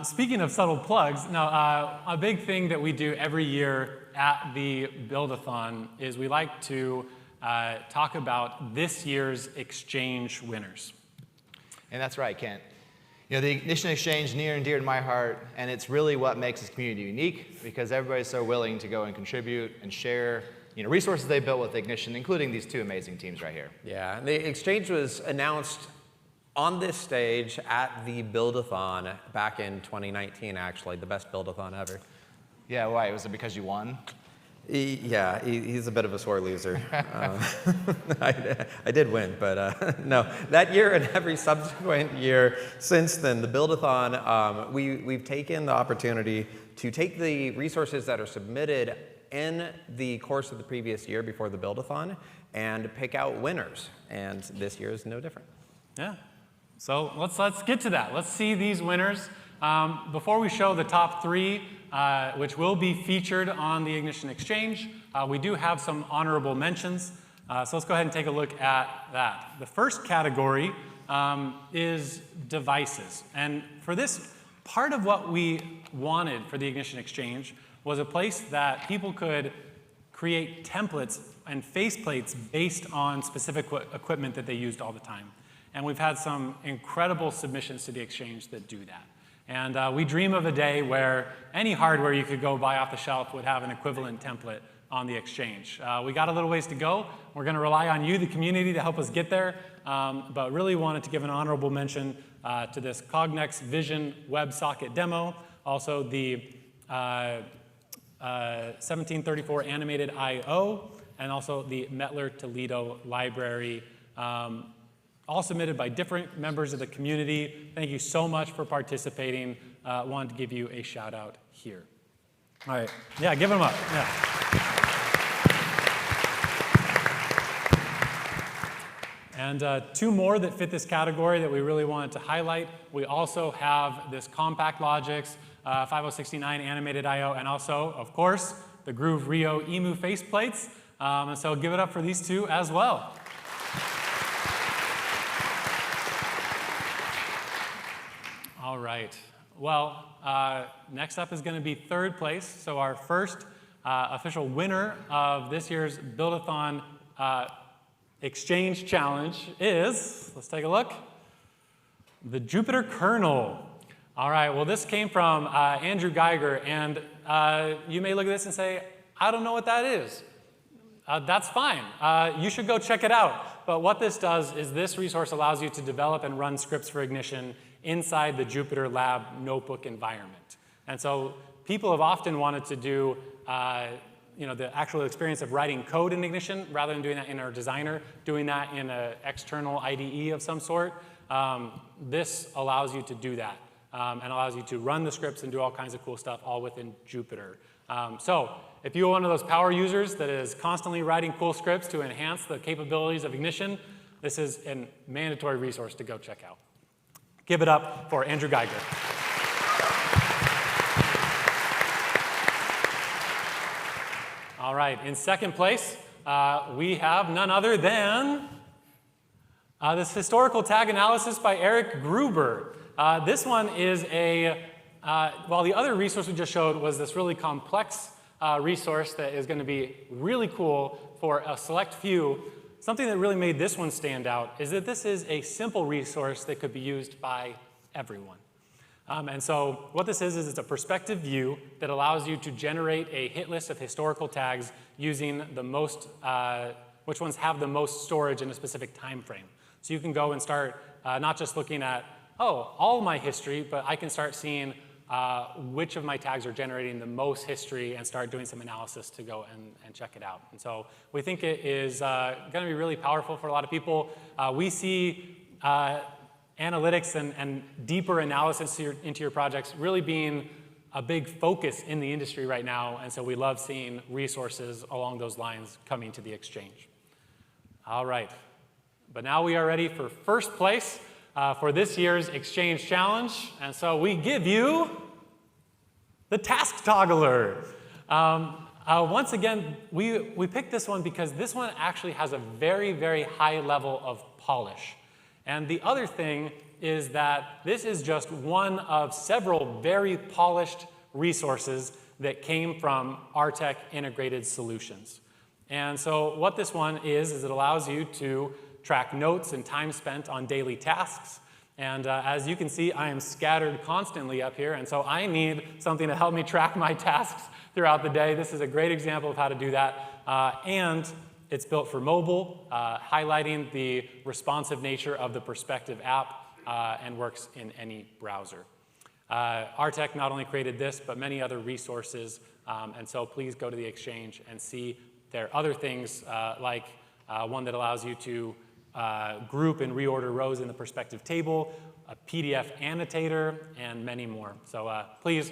speaking of subtle plugs, a big thing that we do every year at the Build-a-Thon is we like to talk about this year's exchange winners. And that's right, Kent. You know, the Ignition Exchange, near and dear to my heart, and it's really what makes this community unique, because everybody's so willing to go and contribute and share resources they built with Ignition, including these 2 amazing teams right here. Yeah, and the exchange was announced on this stage at the Build-a-Thon back in 2019, actually, the best Build-a-Thon ever. Yeah, why? Was it because you won? He's a bit of a sore loser. I did win, but no. That year and every subsequent year since then, the Build-a-Thon, we've taken the opportunity to take the resources that are submitted in the course of the previous year before the Build-a-Thon and pick out winners. And this year is no different. Yeah. So let's get to that. Let's see these winners. Before we show the top 3, which will be featured on the Ignition Exchange, we do have some honorable mentions. So let's go ahead and take a look at that. The first category is devices. And for this, part of what we wanted for the Ignition Exchange was a place that people could create templates and faceplates based on specific equipment that they used all the time. And we've had some incredible submissions to the Exchange that do that. And we dream of a day where any hardware you could go buy off the shelf would have an equivalent template on the Exchange. We got a little ways to go. We're going to rely on you, the community, to help us get there. But really wanted to give an honorable mention to this Cognex Vision WebSocket demo, also the 1734 animated I/O, and also the Mettler Toledo library, all submitted by different members of the community. Thank you so much for participating. Wanted to give you a shout out here. All right, yeah, give them up. Yeah. And 2 more that fit this category that we really wanted to highlight. We also have this Compact Logix 5069 animated I/O, and also, of course, the Groove Rio EMU faceplates. And so give it up for these 2 as well. All right. Well, next up is going to be 3rd place. So our first official winner of this year's Build-a-Thon Exchange Challenge is, let's take a look, the Jupyter kernel. All right, well, this came from Andrew Geiger, and you may look at this and say, I don't know what that is. That's fine. You should go check it out. But what this does is this resource allows you to develop and run scripts for Ignition inside the Jupyter Lab notebook environment. And so people have often wanted to do the actual experience of writing code in Ignition rather than doing that in our designer, doing that in an external IDE of some sort. This allows you to do that and allows you to run the scripts and do all kinds of cool stuff all within Jupyter. So if you're one of those power users that is constantly writing cool scripts to enhance the capabilities of Ignition, this is a mandatory resource to go check out. Give it up for Andrew Geiger. All right, in second place, we have none other than this historical tag analysis by Eric Gruber. This one is while the other resource we just showed was this really complex resource that is going to be really cool for a select few, something that really made this one stand out is that this is a simple resource that could be used by everyone. And so what this is it's a perspective view that allows you to generate a hit list of historical tags using the most, which ones have the most storage in a specific time frame. So you can go and start not just looking at, all my history, but I can start seeing which of my tags are generating the most history and start doing some analysis to go and check it out. And so we think it is going to be really powerful for a lot of people. We see analytics and deeper analysis into your projects really being a big focus in the industry right now, and so we love seeing resources along those lines coming to the Exchange. All right, but now we are ready for first place for this year's Exchange Challenge, and so we give you the Task Toggler. Once again, we picked this one because this one actually has a very, very high level of polish. And the other thing is that this is just one of several very polished resources that came from Artec Integrated Solutions. And so what this one is it allows you to track notes and time spent on daily tasks. And as you can see, I am scattered constantly up here, and so I need something to help me track my tasks throughout the day. This is a great example of how to do that. And it's built for mobile, highlighting the responsive nature of the Perspective app and works in any browser. Artec not only created this, but many other resources, and so please go to the Exchange and see their other things like one that allows you to group and reorder rows in the Perspective table, a PDF annotator, and many more. So please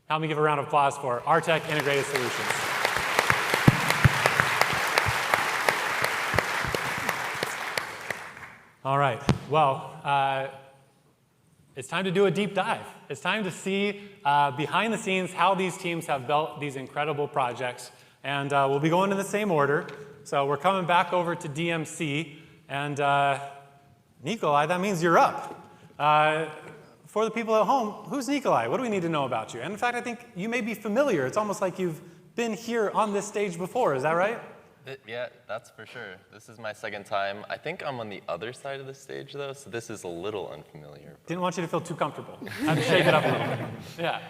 help me give a round of applause for Artec Integrated Solutions. All right, well, it's time to do a deep dive. It's time to see behind the scenes how these teams have built these incredible projects. And we'll be going in the same order. So we're coming back over to DMC. And Nikolai, that means you're up. For the people at home, who's Nikolai? What do we need to know about you? And in fact, I think you may be familiar. It's almost like you've been here on this stage before. Is that right? Yeah, that's for sure. This is my second time. I think I'm on the other side of the stage, though, so this is a little unfamiliar. Didn't want you to feel too comfortable. I had to shake it up a little bit. Yeah.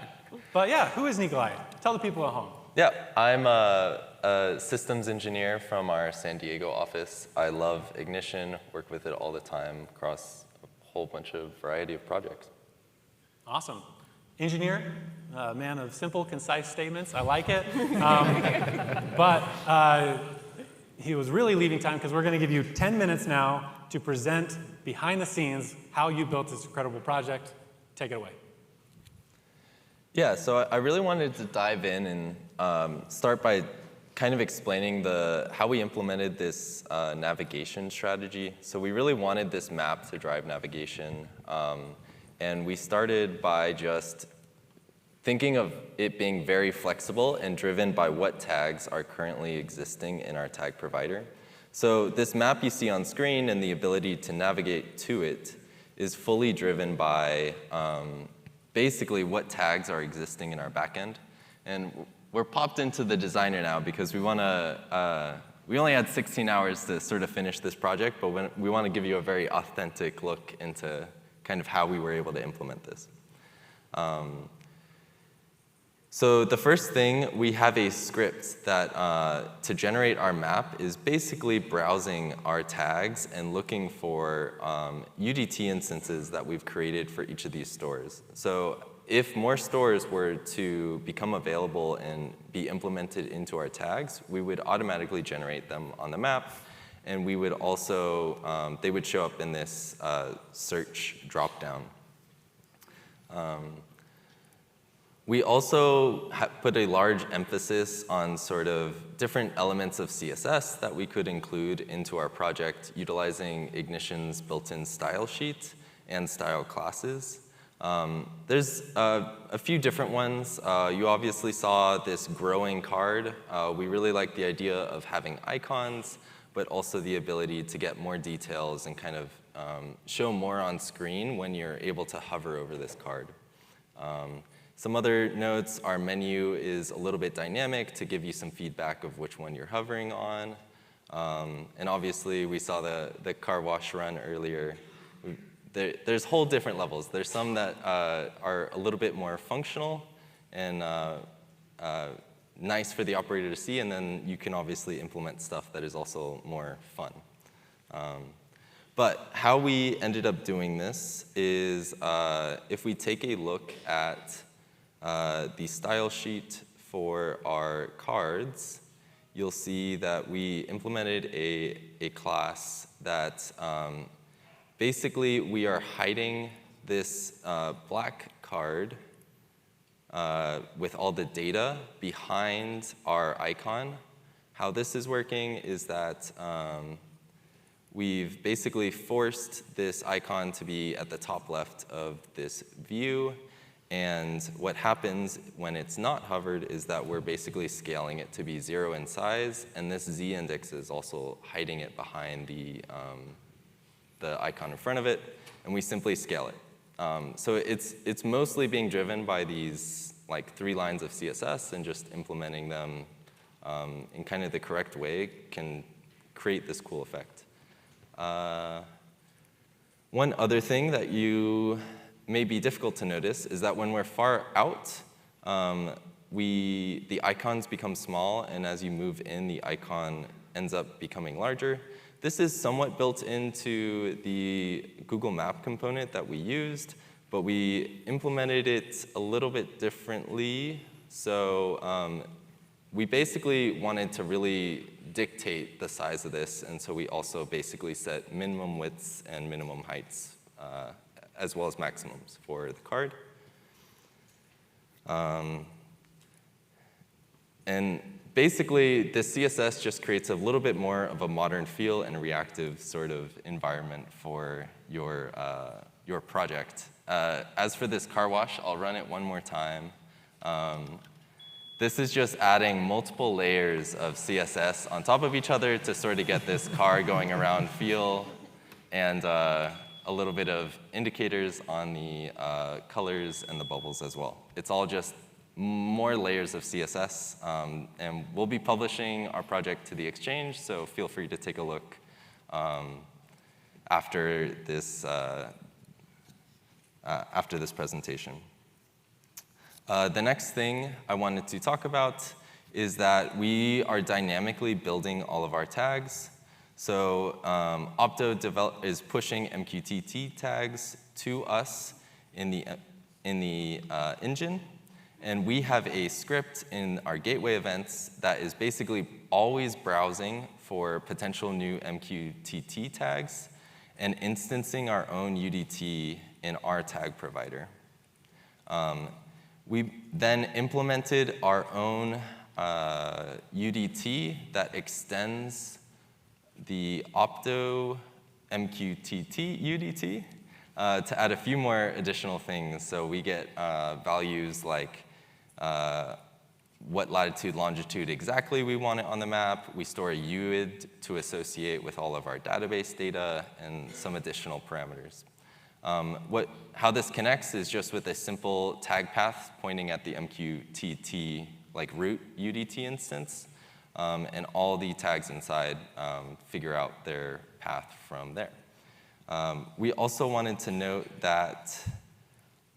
But yeah, who is Nikolai? Tell the people at home. Yeah, I'm a systems engineer from our San Diego office. I love Ignition, work with it all the time across a whole bunch of variety of projects. Awesome. Engineer, a man of simple, concise statements. I like it. But he was really leaving time because we're going to give you 10 minutes now to present behind the scenes how you built this incredible project. Take it away. Yeah, so I really wanted to dive in and start by kind of explaining how we implemented this navigation strategy. So we really wanted this map to drive navigation. And we started by just thinking of it being very flexible and driven by what tags are currently existing in our tag provider. So this map you see on screen and the ability to navigate to it is fully driven by basically what tags are existing in our backend. And we're popped into the designer now because we want to, we only had 16 hours to sort of finish this project, but we want to give you a very authentic look into kind of how we were able to implement this. So the first thing, we have a script that, to generate our map, is basically browsing our tags and looking for UDT instances that we've created for each of these stores. So if more stores were to become available and be implemented into our tags, we would automatically generate them on the map, and we would also, they would show up in this search dropdown. We also put a large emphasis on sort of different elements of CSS that we could include into our project utilizing Ignition's built-in style sheet and style classes. There's a few different ones. You obviously saw this growing card. We really like the idea of having icons, but also the ability to get more details and kind of show more on screen when you're able to hover over this card. Some other notes, our menu is a little bit dynamic to give you some feedback of which one you're hovering on. And obviously, we saw the car wash run earlier. There's whole different levels. There's some that are a little bit more functional and nice for the operator to see, and then you can obviously implement stuff that is also more fun. But how we ended up doing this is if we take a look at the style sheet for our cards, you'll see that we implemented a class that basically we are hiding this black card with all the data behind our icon. How this is working is that we've basically forced this icon to be at the top left of this view. And what happens when it's not hovered is that we're basically scaling it to be 0 in size, and this Z index is also hiding it behind the icon in front of it, and we simply scale it. So it's mostly being driven by these like 3 lines of CSS, and just implementing them in kind of the correct way can create this cool effect. One other thing that may be difficult to notice is that when we're far out, the icons become small, and as you move in, the icon ends up becoming larger. This is somewhat built into the Google Map component that we used, but we implemented it a little bit differently. So we basically wanted to really dictate the size of this, and so we also basically set minimum widths and minimum heights as well as maximums for the card. And basically, this CSS just creates a little bit more of a modern feel and a reactive sort of environment for your project. As for this car wash, I'll run it one more time. This is just adding multiple layers of CSS on top of each other to sort of get this car going around feel, and a little bit of indicators on the colors and the bubbles as well. It's all just more layers of CSS, and we'll be publishing our project to the Exchange, so feel free to take a look after this presentation. The next thing I wanted to talk about is that we are dynamically building all of our tags. So Opto is pushing MQTT tags to us in the engine. And we have a script in our gateway events that is basically always browsing for potential new MQTT tags and instancing our own UDT in our tag provider. We then implemented our own UDT that extends the Opto MQTT UDT to add a few more additional things. So we get values like what latitude, longitude exactly we want it on the map. We store a UID to associate with all of our database data and some additional parameters. How this connects is just with a simple tag path pointing at the MQTT like root UDT instance, and all the tags inside figure out their path from there. We also wanted to note that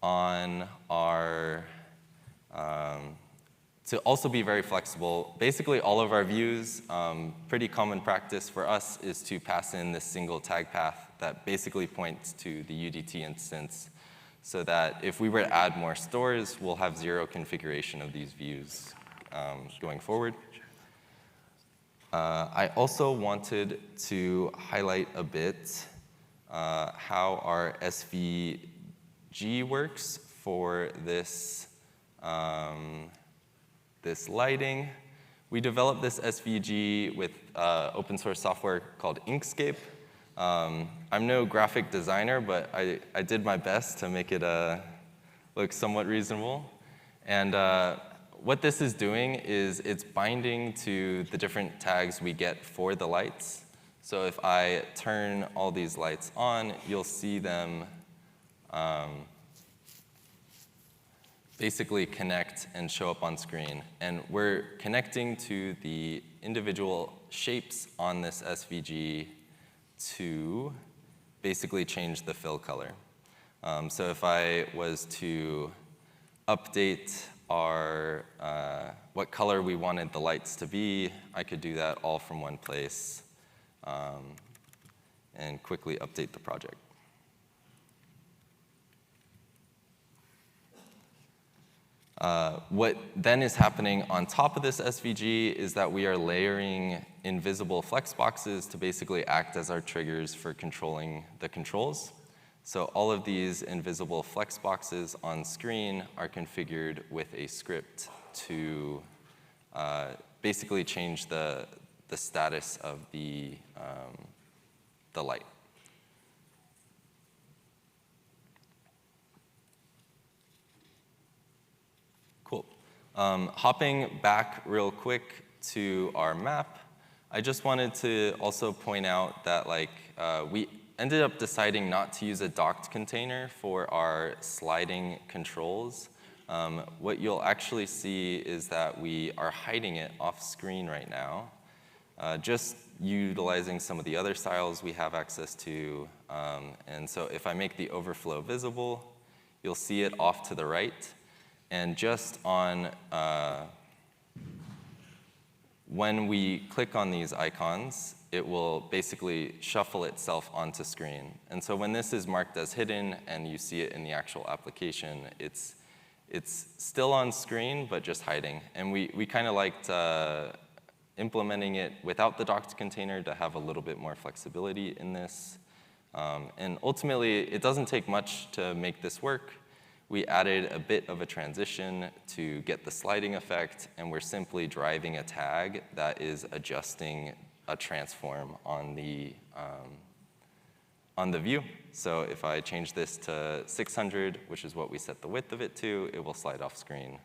on our, to also be very flexible, basically all of our views, pretty common practice for us is to pass in this single tag path that basically points to the UDT instance, so that if we were to add more stores, we'll have zero configuration of these views going forward. I also wanted to highlight a bit how our SVG works for this, this lighting. We developed this SVG with open source software called Inkscape. I'm no graphic designer, but I did my best to make it look somewhat reasonable. And what this is doing is it's binding to the different tags we get for the lights. So if I turn all these lights on, you'll see them basically connect and show up on screen. And we're connecting to the individual shapes on this SVG to basically change the fill color. So if I was to update our, what color we wanted the lights to be, I could do that all from one place and quickly update the project. What then is happening on top of this SVG is that we are layering invisible flex boxes to basically act as our triggers for controlling the controls. So all of these invisible flex boxes on screen are configured with a script to basically change the status of the light. Cool. Hopping back real quick to our map, I just wanted to also point out that we ended up deciding not to use a docked container for our sliding controls. What you'll actually see is that we are hiding it off screen right now, just utilizing some of the other styles we have access to. And so if I make the overflow visible, you'll see it off to the right. And just on, when we click on these icons, it will basically shuffle itself onto screen. And so when this is marked as hidden and you see it in the actual application, it's still on screen, but just hiding. And we kind of liked implementing it without the docked container to have a little bit more flexibility in this. And ultimately, it doesn't take much to make this work. We added a bit of a transition to get the sliding effect, and we're simply driving a tag that is adjusting a transform on the view. So if I change this to 600, which is what we set the width of it to, it will slide off screen.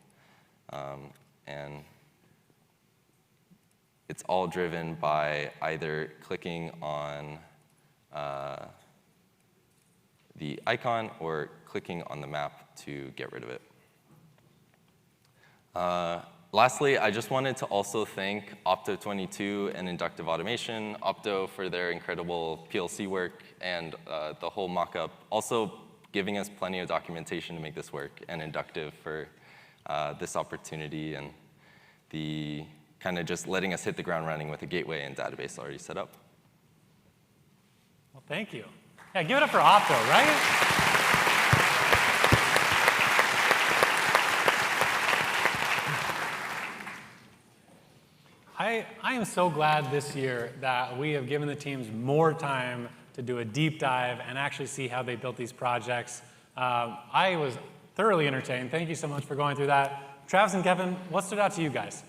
And it's all driven by either clicking on the icon or clicking on the map to get rid of it. Lastly, I just wanted to also thank Opto 22 and Inductive Automation, Opto for their incredible PLC work and the whole mock-up, also giving us plenty of documentation to make this work, and Inductive for this opportunity and the kind of just letting us hit the ground running with a gateway and database already set up. Well, thank you. Yeah, give it up for Opto, right? I am so glad this year that we have given the teams more time to do a deep dive and actually see how they built these projects. I was thoroughly entertained. Thank you so much for going through that. Travis and Kevin, what stood out to you guys?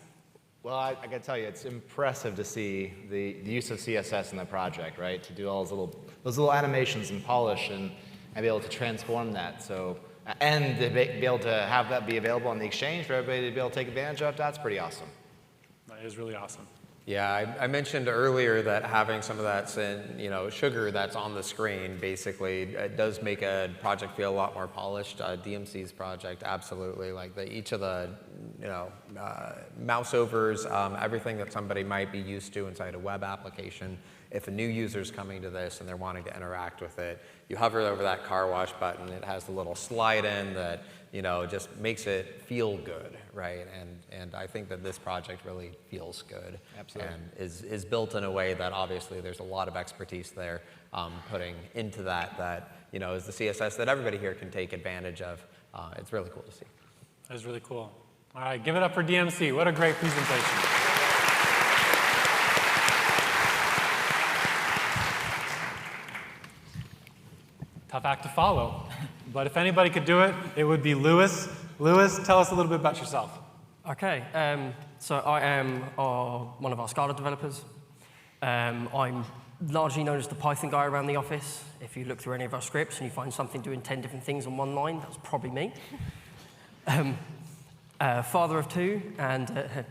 Well, I got to tell you, it's impressive to see the use of CSS in the project, right? To do all those little animations and polish and be able to transform that. So, and to be able to have that be available on the exchange for everybody to be able to take advantage of, that's pretty awesome. That is really awesome. Yeah, I mentioned earlier that having some of that sugar that's on the screen basically it does make a project feel a lot more polished. DMC's project, absolutely. Like each of the mouse overs, everything that somebody might be used to inside a web application. If a new user's coming to this and they're wanting to interact with it, you hover over that car wash button. It has the little slide in that just makes it feel good, right? And I think that this project really feels good. Absolutely. And is built in a way that obviously there's a lot of expertise there putting into that is the CSS that everybody here can take advantage of. It's really cool to see. That is really cool. All right, give it up for DMC. What a great presentation. Tough act to follow, but if anybody could do it, it would be Lewis. Lewis, tell us a little bit about yourself. Okay, so I am one of our SCADA developers. I'm largely known as the Python guy around the office. If you look through any of our scripts and you find something doing 10 different things on one line, that's probably me. Father of two, and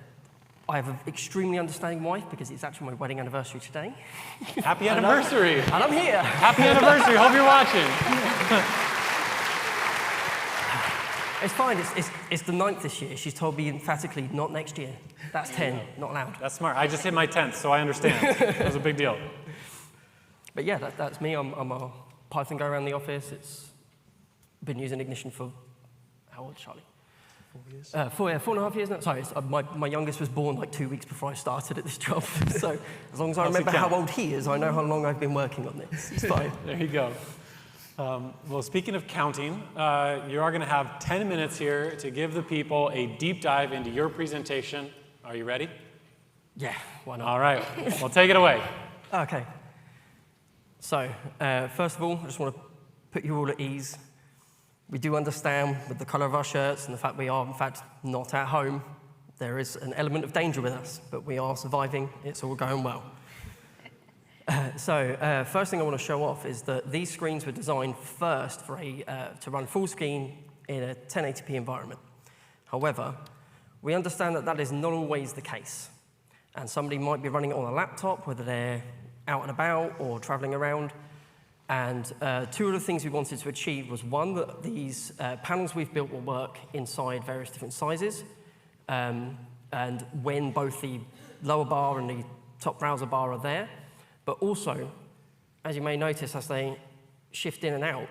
I have an extremely understanding wife because it's actually my wedding anniversary today. Happy anniversary. And I'm here. Happy anniversary. Hope you're watching. It's fine. It's the 9th this year. She's told me emphatically, not next year. That's 10, not allowed. That's smart. I just hit my 10th, so I understand. It was a big deal. But yeah, that's me. I'm a Python guy around the office. It's been using Ignition for, how old, Charlie? 4 years. 4.5 years now. Sorry, my youngest was born like 2 weeks before I started at this job. So as long as I remember how old he is, I know how long I've been working on this. It's fine. There you go. Well, speaking of counting, you are going to have 10 minutes here to give the people a deep dive into your presentation. Are you ready? Yeah, why not? All right. Well, take it away. Okay. So first of all, I just want to put you all at ease. We do understand with the color of our shirts and the fact we are, in fact, not at home, there is an element of danger with us, but we are surviving. It's all going well. First thing I want to show off is that these screens were designed first for to run full screen in a 1080p environment. However, we understand that that is not always the case. And somebody might be running it on a laptop, whether they're out and about or traveling around. And two of the things we wanted to achieve was, one, that these panels we've built will work inside various different sizes. And when both the lower bar and the top browser bar are there. But also, as you may notice, as they shift in and out,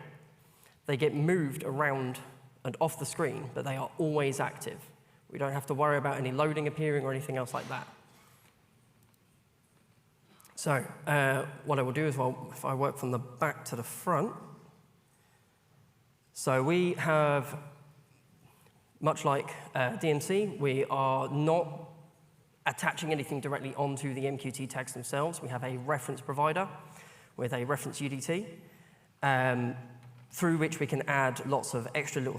they get moved around and off the screen, but they are always active. We don't have to worry about any loading appearing or anything else like that. So what I will do is, well, if I work from the back to the front, so we have, much like DMC, we are not attaching anything directly onto the MQT tags themselves. We have a reference provider with a reference UDT, through which we can add lots of extra little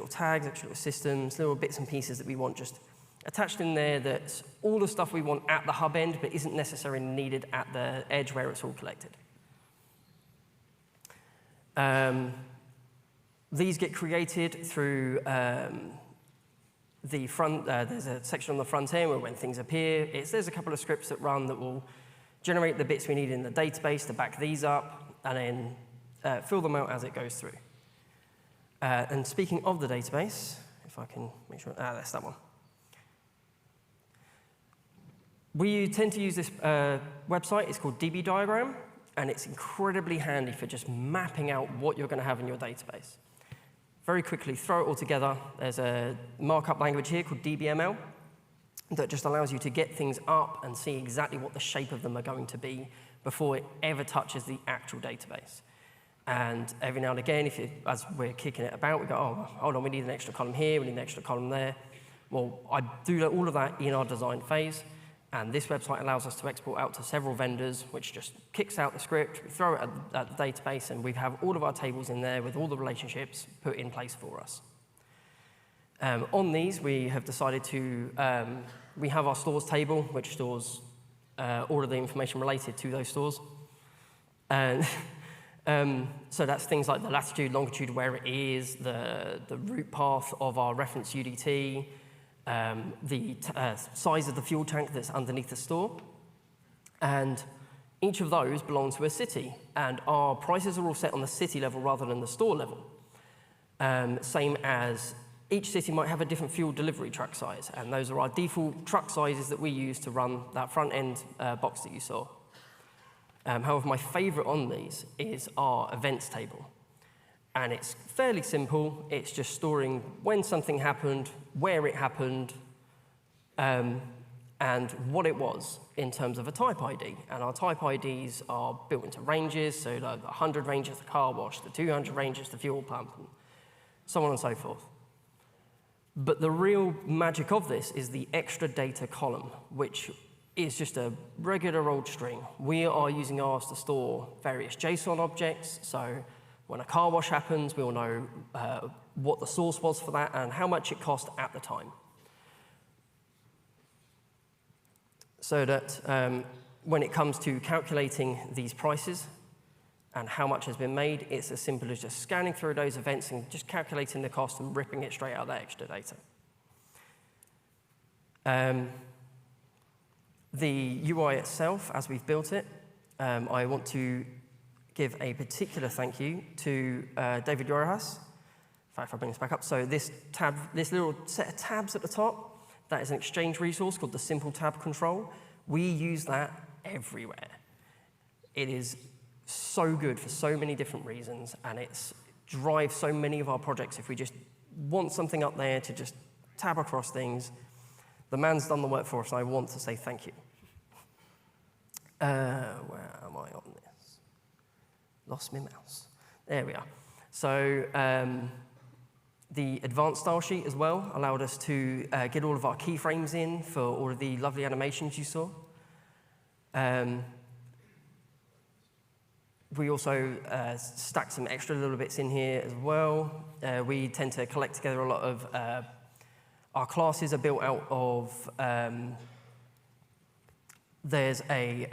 tags, extra little systems, little bits and pieces that we want just attached in there. That's all the stuff we want at the hub end, but isn't necessarily needed at the edge where it's all collected. These get created through the front. There's a section on the front end where when things appear, there's a couple of scripts that run that will generate the bits we need in the database to back these up, and then fill them out as it goes through. And speaking of the database, if I can make sure, that's that one. We tend to use this website. It's called DB Diagram, and it's incredibly handy for just mapping out what you're going to have in your database. Very quickly, throw it all together. There's a markup language here called DBML that just allows you to get things up and see exactly what the shape of them are going to be before it ever touches the actual database. And every now and again, as we're kicking it about, we go, oh, hold on, we need an extra column here, we need an extra column there. Well, I do all of that in our design phase. And this website allows us to export out to several vendors, which just kicks out the script, we throw it at the database, and we have all of our tables in there with all the relationships put in place for us. On these, we have decided to, we have our stores table, which stores all of the information related to those stores. And so that's things like the latitude, longitude, where it is, the route path of our reference UDT, the size of the fuel tank that's underneath the store. And each of those belong to a city, and our prices are all set on the city level rather than the store level. Same as each city might have a different fuel delivery truck size, and those are our default truck sizes that we use to run that front end box that you saw. However, my favorite on these is our events table. And it's fairly simple. It's just storing when something happened, where it happened, and what it was in terms of a type ID. And our type IDs are built into ranges, so the 100 range is the car wash, the 200 range is the fuel pump, and so on and so forth. But the real magic of this is the extra data column, which is just a regular old string. We are using ours to store various JSON objects, so when a car wash happens, we'll know what the source was for that and how much it cost at the time. So that when it comes to calculating these prices and how much has been made, it's as simple as just scanning through those events and just calculating the cost and ripping it straight out of that extra data. The UI itself, as we've built it, I want to give a particular thank you to David Yorahas. In fact, if I bring this back up, so this little set of tabs at the top, that is an Exchange resource called the Simple Tab Control. We use that everywhere. It is so good for so many different reasons, and it drives so many of our projects. If we just want something up there to just tab across things, the man's done the work for us, and I want to say thank you. Where am I on this? Lost my mouse. There we are. So the advanced style sheet as well allowed us to get all of our keyframes in for all of the lovely animations you saw. We also stacked some extra little bits in here as well. We tend to collect together a lot of our classes are built out of, there's a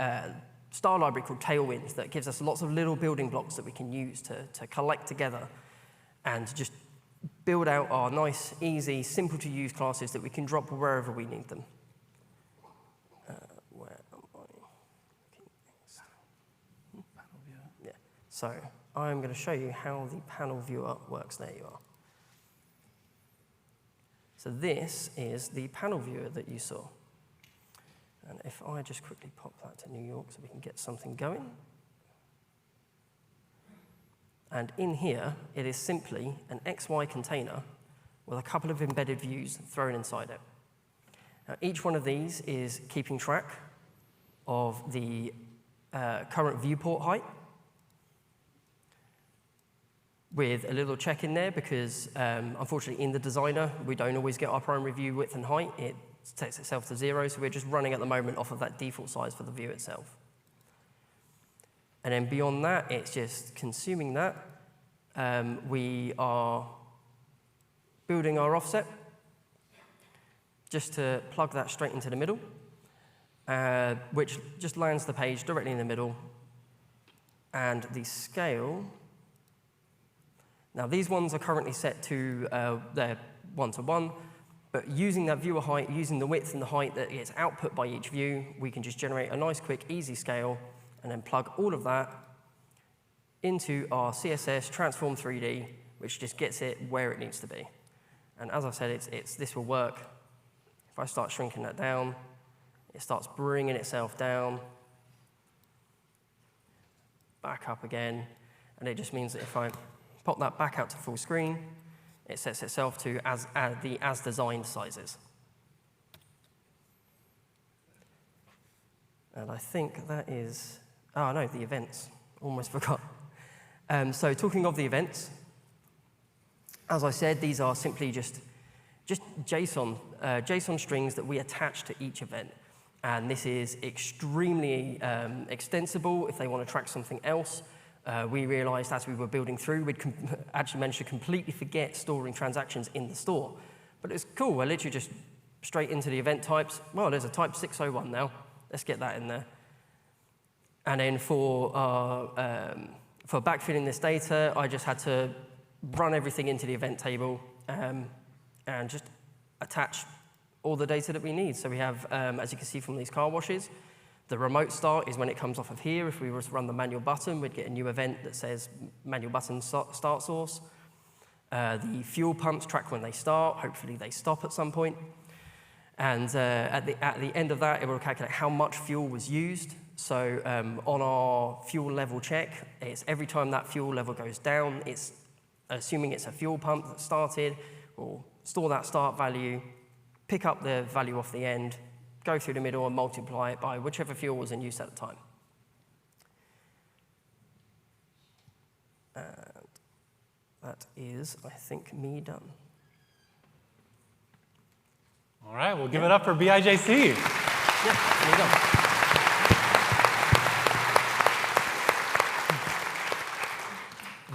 star library called Tailwind that gives us lots of little building blocks that we can use to collect together and just build out our nice, easy, simple to use classes that we can drop wherever we need them. Where am I? Yeah. So I'm going to show you how the panel viewer works. There you are. So this is the panel viewer that you saw. And if I just quickly pop that to New York so we can get something going. And in here, it is simply an XY container with a couple of embedded views thrown inside it. Now, each one of these is keeping track of the current viewport height with a little check in there because, unfortunately, in the designer, we don't always get our primary view width and height. It sets itself to 0, so we're just running at the moment off of that default size for the view itself. And then beyond that, it's just consuming that. We are building our offset just to plug that straight into the middle, which just lands the page directly in the middle. And the scale, now these ones are currently set to they're 1:1, but using that viewer height, using the width and the height that gets output by each view, we can just generate a nice, quick, easy scale and then plug all of that into our CSS Transform 3D, which just gets it where it needs to be. And as I said, this will work. If I start shrinking that down, it starts bringing itself down, back up again, and it just means that if I pop that back out to full screen, it sets itself to the as-designed sizes. And I think that is, oh no, the events, almost forgot. So talking of the events, as I said, these are simply just JSON strings that we attach to each event. And this is extremely extensible if they want to track something else. We realized as we were building through, we'd actually managed to completely forget storing transactions in the store. But it's cool, we're literally just straight into the event types. Well, there's a type 601 now. Let's get that in there. And then for backfilling this data, I just had to run everything into the event table and just attach all the data that we need. So we have, as you can see from these car washes, the remote start is when it comes off of here. If we were to run the manual button, we'd get a new event that says manual button start source. The fuel pumps track when they start. Hopefully they stop at some point. And at the end of that, it will calculate how much fuel was used. So on our fuel level check, it's every time that fuel level goes down, it's assuming it's a fuel pump that started, we'll store that start value, pick up the value off the end, go through the middle and multiply it by whichever fuel was in use at the time. And that is, I think, me done. All right, we'll give it up for BIJC. Yeah, there you go.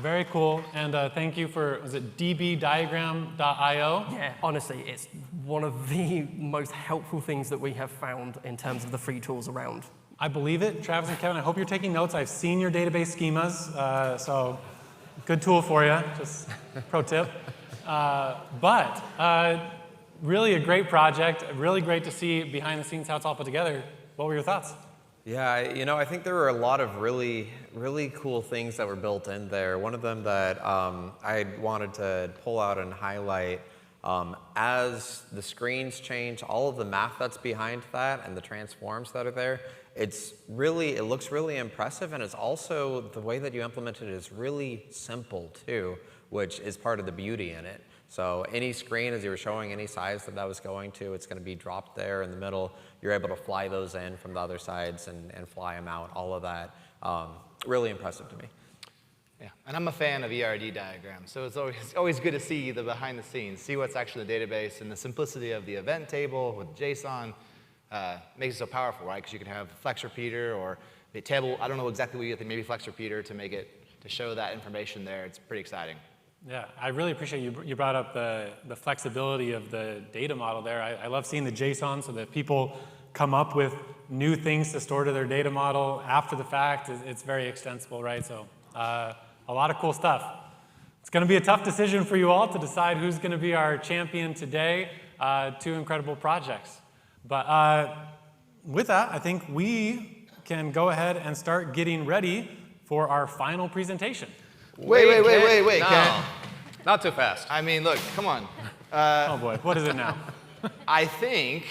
Very cool, and thank you for, was it dbdiagram.io? Yeah, honestly, it's one of the most helpful things that we have found in terms of the free tools around. I believe it. Travis and Kevin, I hope you're taking notes. I've seen your database schemas, so good tool for you, just pro tip. Really a great project, really great to see behind the scenes how it's all put together. What were your thoughts? Yeah, you know, I think there were a lot of really cool things that were built in there. One of them that I wanted to pull out and highlight, as the screens change, all of the math that's behind that and the transforms that are there, it looks really impressive, and it's also, the way that you implement it is really simple too, which is part of the beauty in it. So any screen, as you were showing, any size that was going to, it's going to be dropped there in the middle. You're able to fly those in from the other sides and fly them out, all of that. Really impressive to me. Yeah, and I'm a fan of ERD diagrams, so it's always good to see the behind the scenes, see what's actually in the database, and the simplicity of the event table with JSON makes it so powerful, right? Because you can have flex repeater or the table, I don't know exactly what you think, maybe flex repeater to show that information there. It's pretty exciting. Yeah, I really appreciate you brought up the flexibility of the data model there. I love seeing the JSON so that people come up with new things to store to their data model after the fact. It's very extensible, right? So a lot of cool stuff. It's going to be a tough decision for you all to decide who's going to be our champion today. Two incredible projects. But with that, I think we can go ahead and start getting ready for our final presentation. Wait, No, Ken. not too fast. I mean, look, come on. Oh boy, what is it now? I think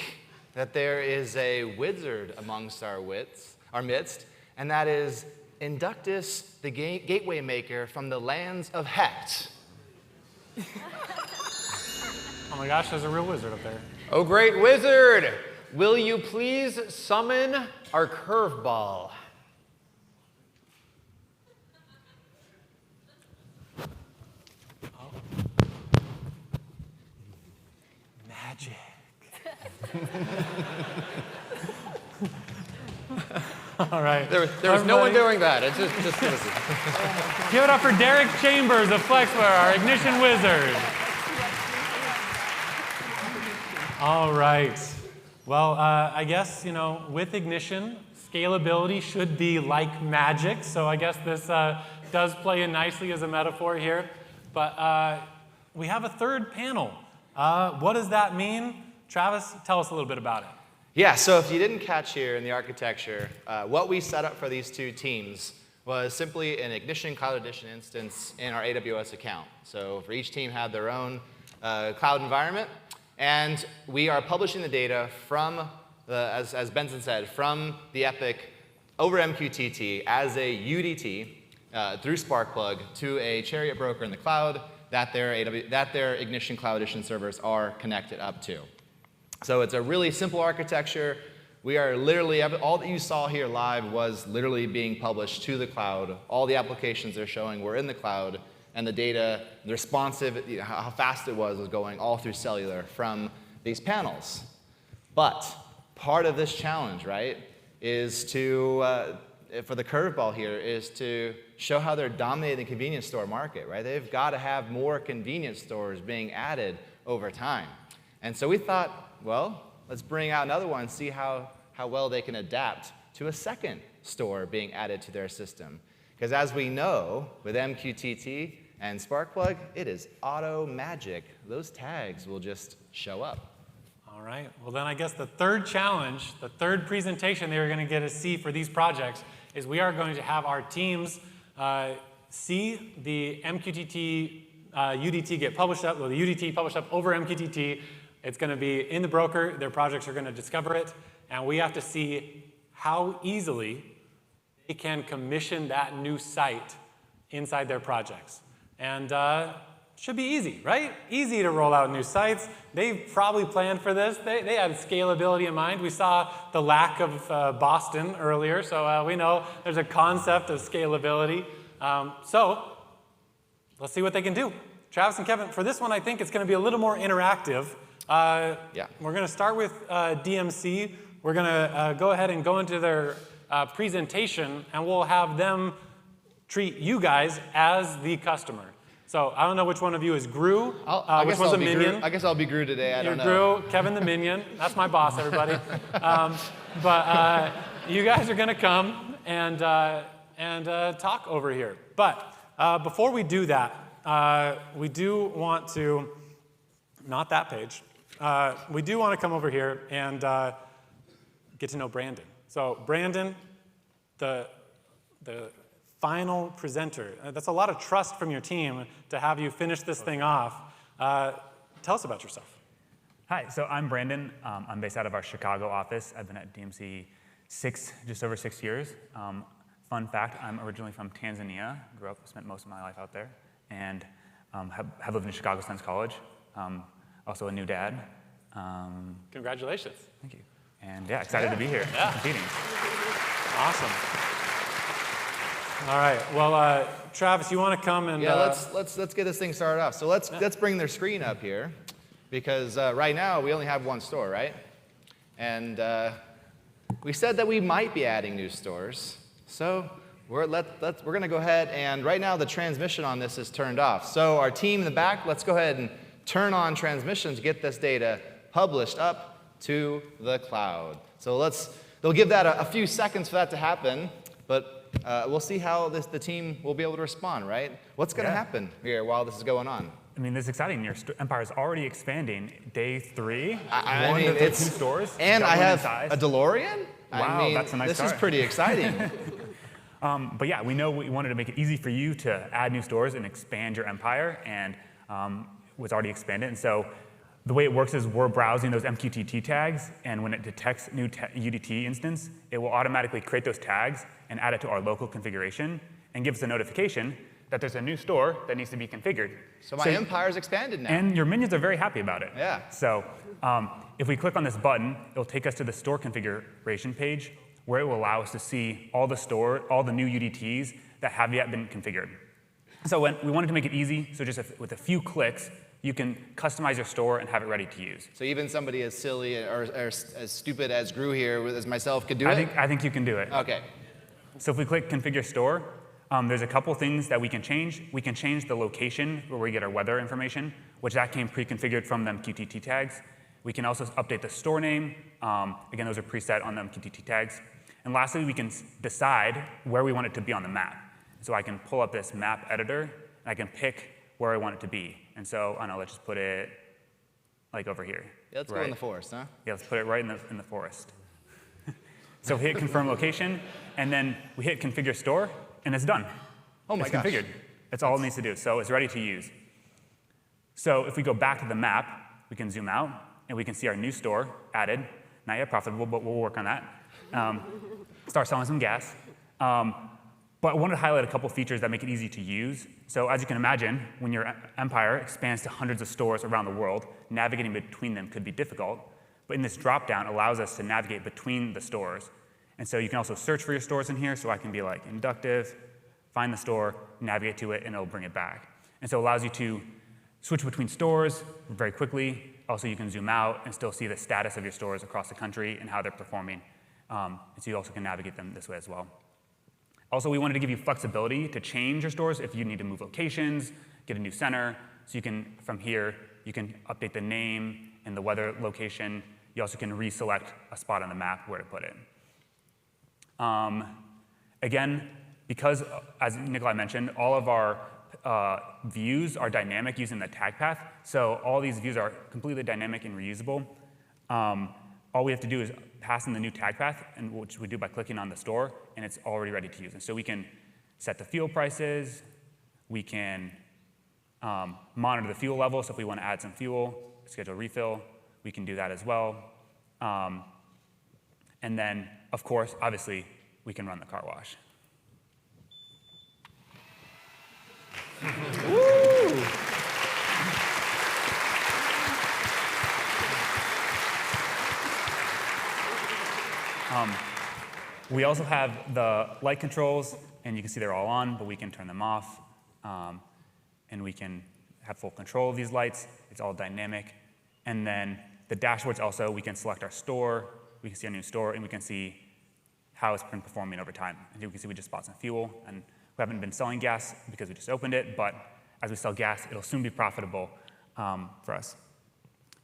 that there is a wizard amongst our midst, and that is Inductive, the gateway maker from the lands of Hecht. Oh my gosh, there's a real wizard up there. Oh, great wizard, will you please summon our curveball? Magic. All right. There was no one doing that. It's just Give it up for Derek Chambers of Flexware, our ignition wizard. All right. Well, I guess, with ignition, scalability should be like magic. So I guess this does play in nicely as a metaphor here. But we have a third panel. What does that mean? Travis, tell us a little bit about it. Yeah, so if you didn't catch here in the architecture, what we set up for these two teams was simply an Ignition Cloud Edition instance in our AWS account. So for each team had their own cloud environment, and we are publishing the data from, as Benson said, from the Epic over MQTT as a UDT through Sparkplug to a Chariot broker in the cloud that their Ignition Cloud Edition servers are connected up to. So it's a really simple architecture. We are literally, all that you saw here live was literally being published to the cloud. All the applications they're showing were in the cloud, and the data, the responsive, how fast it was going all through cellular from these panels. But part of this challenge, right, is to, for the curveball here, is to show how they're dominating the convenience store market, right? They've got to have more convenience stores being added over time. And so we thought, well, let's bring out another one and see how well they can adapt to a second store being added to their system. Because as we know, with MQTT and Sparkplug, it is auto magic. Those tags will just show up. All right, well then I guess the third challenge, the third presentation they are going to get to see for these projects is we are going to have our teams see the MQTT UDT get published up, well the UDT published up over MQTT. It's going to be in the broker, their projects are going to discover it, and we have to see how easily they can commission that new site inside their projects. And should be easy, right? Easy to roll out new sites. They've probably planned for this. They had scalability in mind. We saw the lack of Boston earlier, so we know there's a concept of scalability. So let's see what they can do. Travis and Kevin, for this one, I think it's going to be a little more interactive. We're going to start with DMC. We're going to go ahead and go into their presentation, and we'll have them treat you guys as the customer. So I don't know which one of you is Gru, which one's a minion. I guess I'll be Gru today. I don't know. You're Gru, Kevin the minion. That's my boss, everybody. But you guys are going to come and talk over here. But before we do that, we do want to, not that page, we do want to come over here and get to know Brandon. So Brandon, the final presenter. That's a lot of trust from your team to have you finish this thing off. Tell us about yourself. Hi, so I'm Brandon. I'm based out of our Chicago office. I've been at DMC just over 6 years. Fun fact, I'm originally from Tanzania. Grew up, spent most of my life out there, and have lived in Chicago since college. Also a new dad. Congratulations. Thank you. And yeah, excited to be here competing. Awesome. All right. Well, Travis, you want to come and let's get this thing started off. So let's bring their screen up here, because right now we only have one store, right? And we said that we might be adding new stores. So we're going to go ahead, and right now the transmission on this is turned off. So our team in the back, let's go ahead and turn on transmission to get this data published up to the cloud. So they'll give that a few seconds for that to happen, but we'll see how the team will be able to respond, right? What's going to happen here while this is going on? I mean, this is exciting. Your empire is already expanding. Day 3, I one mean, of the 2 stores. And I have a DeLorean? Wow, I mean, that's a nice this start. is pretty exciting. But yeah, we know we wanted to make it easy for you to add new stores and expand your empire, and was already expanded. And so the way it works is we're browsing those MQTT tags, and when it detects new UDT instance, it will automatically create those tags and add it to our local configuration and give us a notification that there's a new store that needs to be configured. So my empire's expanded now. And your minions are very happy about it. Yeah. So if we click on this button, it'll take us to the store configuration page, where it will allow us to see all the new UDTs that have yet been configured. So we wanted to make it easy, so just with a few clicks, you can customize your store and have it ready to use. So even somebody as silly or as stupid as Gru here, as myself, could do it? I think you can do it. Okay. So if we click Configure Store, there's a couple things that we can change. We can change the location where we get our weather information, which that came pre-configured from the MQTT tags. We can also update the store name. Again, those are preset on the MQTT tags. And lastly, we can decide where we want it to be on the map. So I can pull up this map editor, and I can pick where I want it to be. And so, I don't know, let's just put it like over here. Yeah, let's go in the forest, huh? Yeah, let's put it right in the forest. So hit confirm location, and then we hit configure store, and it's done. Oh my gosh. It's configured. That's all it needs to do. So it's ready to use. So if we go back to the map, we can zoom out, and we can see our new store added. Not yet profitable, but we'll work on that. Start selling some gas. But I wanted to highlight a couple features that make it easy to use. So as you can imagine, when your empire expands to hundreds of stores around the world, navigating between them could be difficult. But in this drop-down allows us to navigate between the stores. And so you can also search for your stores in here. So I can be like Inductive, find the store, navigate to it, and it'll bring it back. And so it allows you to switch between stores very quickly. Also, you can zoom out and still see the status of your stores across the country and how they're performing. And so you also can navigate them this way as well. Also, we wanted to give you flexibility to change your stores if you need to move locations, get a new center. So you can, from here, you can update the name and the weather location. You also can reselect a spot on the map where to put it. Again, because, as Nikolai mentioned, all of our views are dynamic using the tag path. So all these views are completely dynamic and reusable. all we have to do is pass in the new tag path, and which we do by clicking on the store, and it's already ready to use. And so we can set the fuel prices, we can monitor the fuel level, so if we want to add some fuel, schedule a refill, we can do that as well. And then, of course, obviously, we can run the car wash. Woo! We also have the light controls, and you can see they're all on, but we can turn them off, and we can have full control of these lights. It's all dynamic. And then the dashboards also, we can select our store, we can see our new store, and we can see how it's been performing over time. And you can see we just bought some fuel, and we haven't been selling gas because we just opened it, but as we sell gas, it'll soon be profitable for us.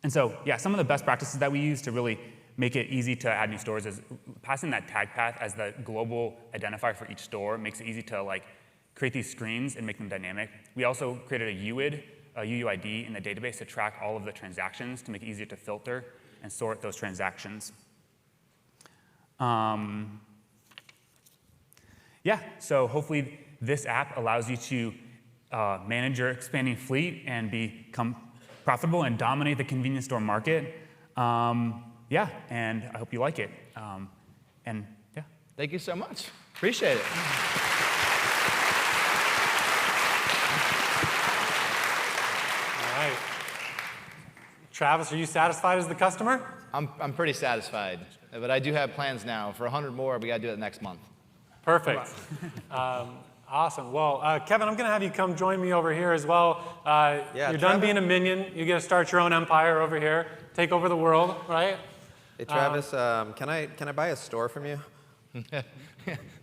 And so, yeah, some of the best practices that we use to really make it easy to add new stores is passing that tag path as the global identifier for each store makes it easy to create these screens and make them dynamic. We also created a UID, a UUID in the database to track all of the transactions to make it easier to filter and sort those transactions. Yeah, so hopefully this app allows you to manage your expanding fleet and become profitable and dominate the convenience store market. Yeah, and I hope you like it. And yeah. Thank you so much. Appreciate it. All right. Travis, are you satisfied as the customer? I'm pretty satisfied, but I do have plans now. For 100 more, we got to do it next month. Perfect. Awesome. Well, Kevin, I'm going to have you come join me over here as well. You're done being a minion. You get to start your own empire over here, take over the world, right? Hey, Travis, can I buy a store from you?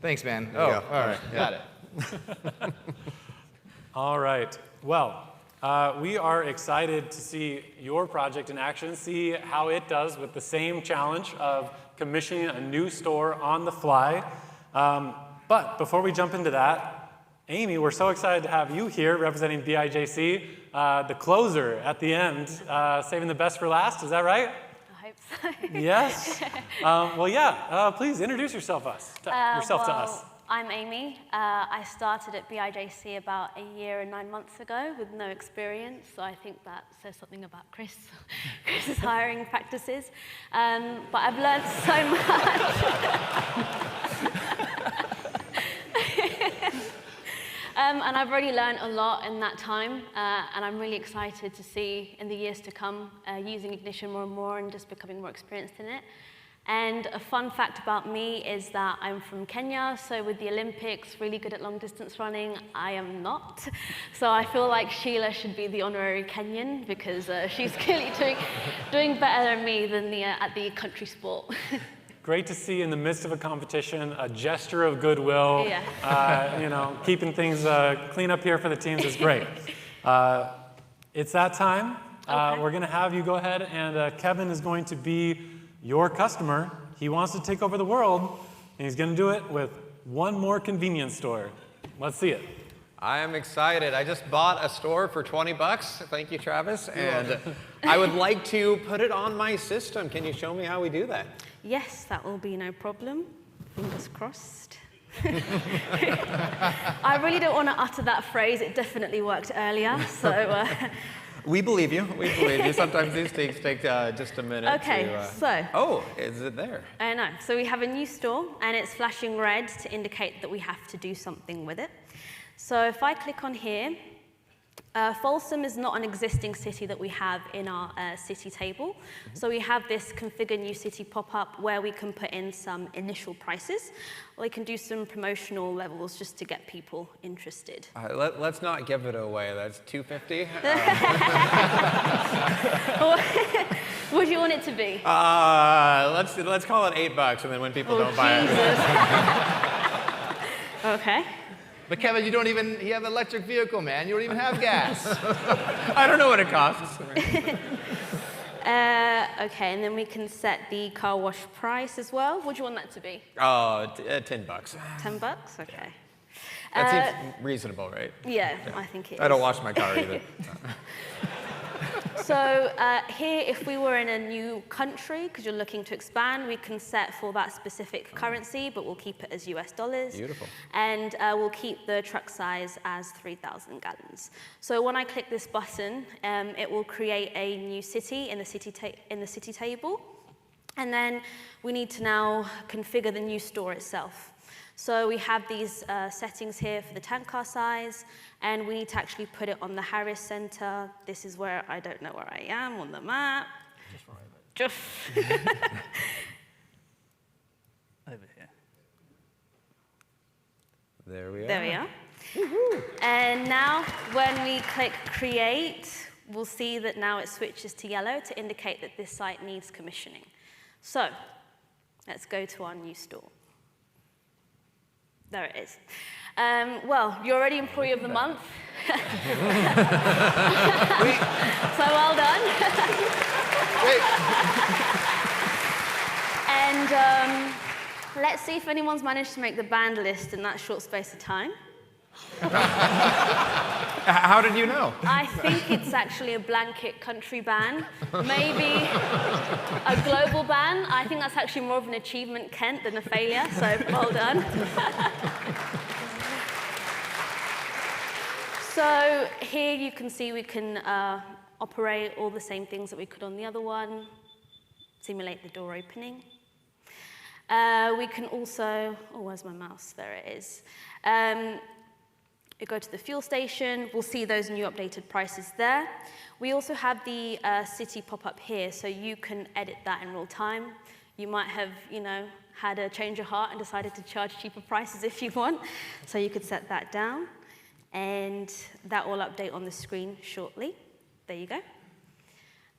Thanks, man. There you go. All right, got it. All right. Well, we are excited to see your project in action, see how it does with the same challenge of commissioning a new store on the fly. But before we jump into that, Amy, we're so excited to have you here representing BIJC, the closer at the end, saving the best for last. Is that right? I hope so. Yes. Well, yeah. Please introduce yourself to us. I'm Amy. I started at BIJC about a year and 9 months ago with no experience, so I think that says something about Chris's hiring practices. But I've learned so much. And I've already learned a lot in that time, and I'm really excited to see in the years to come using Ignition more and more and just becoming more experienced in it. And a fun fact about me is that I'm from Kenya, so with the Olympics, really good at long distance running, I am not. So I feel like Sheila should be the honorary Kenyan because she's clearly doing better than me than at the country sport. Great to see in the midst of a competition, a gesture of goodwill. Yeah. Keeping things clean up here for the teams is great. It's that time. Okay. We're going to have you go ahead, and Kevin is going to be your customer. He wants to take over the world, and he's going to do it with one more convenience store. Let's see it. I am excited. I just bought a store for 20 bucks. Thank you, Travis. And I would like to put it on my system. Can you show me how we do that? Yes, that will be no problem. Fingers crossed. I really don't want to utter that phrase. It definitely worked earlier, so... We believe you. We believe you. Sometimes these things take just a minute. Okay, so. Oh, is it there? I know. So we have a new store, and it's flashing red to indicate that we have to do something with it. So if I click on here, Folsom is not an existing city that we have in our city table. So we have this configure new city pop-up where we can put in some initial prices. Or we can do some promotional levels just to get people interested. Let's not give it away. That's $250. What do you want it to be? Let's call it $8, and then when people don't buy it. Okay. But Kevin, you have an electric vehicle, man. You don't even have gas. I don't know what it costs. Okay, and then we can set the car wash price as well. What do you want that to be? $10. $10? Okay. That seems reasonable, right? Yeah, I think it is. I don't wash my car either. So here, if we were in a new country, because you're looking to expand, we can set for that specific currency, but we'll keep it as US dollars. Beautiful. And we'll keep the truck size as 3,000 gallons. So when I click this button, it will create a new city in the city table. And then we need to now configure the new store itself. So we have these settings here for the tank car size, and we need to actually put it on the Harris Center. This is where I don't know where I am on the map. Just over here. There we are. There we are. And now when we click create, we'll see that now it switches to yellow to indicate that this site needs commissioning. So let's go to our new store. There it is. Well, you're already Employee of the Month. So well done. And let's see if anyone's managed to make the band list in that short space of time. How did you know? I think it's actually a blanket country ban, maybe a global ban. I think that's actually more of an achievement, Kent, than a failure, so well done. So here you can see we can operate all the same things that we could on the other one, simulate the door opening. We can also, oh, where's my mouse? There it is. We go to the fuel station, we'll see those new updated prices there. We also have the city pop up here, so you can edit that in real time. You might have, had a change of heart and decided to charge cheaper prices if you want. So you could set that down, and that will update on the screen shortly. There you go.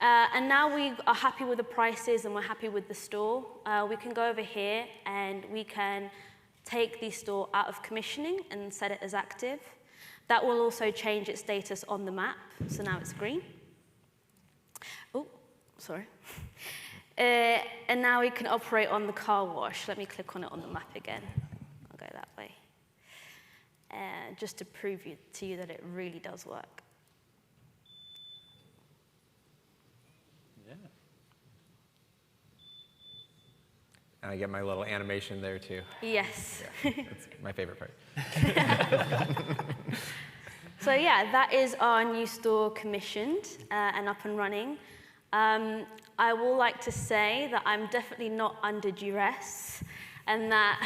And now we are happy with the prices and we're happy with the store. We can go over here and we can take the store out of commissioning and set it as active. That will also change its status on the map, so now it's green. Oh, sorry. And now we can operate on the car wash. Let me click on it on the map again. I'll go that way. Just to prove to you that it really does work. And I get my little animation there too. Yes. Yeah, that's my favorite part. So yeah, that is our new store commissioned and up and running. I will like to say that I'm definitely not under duress, and that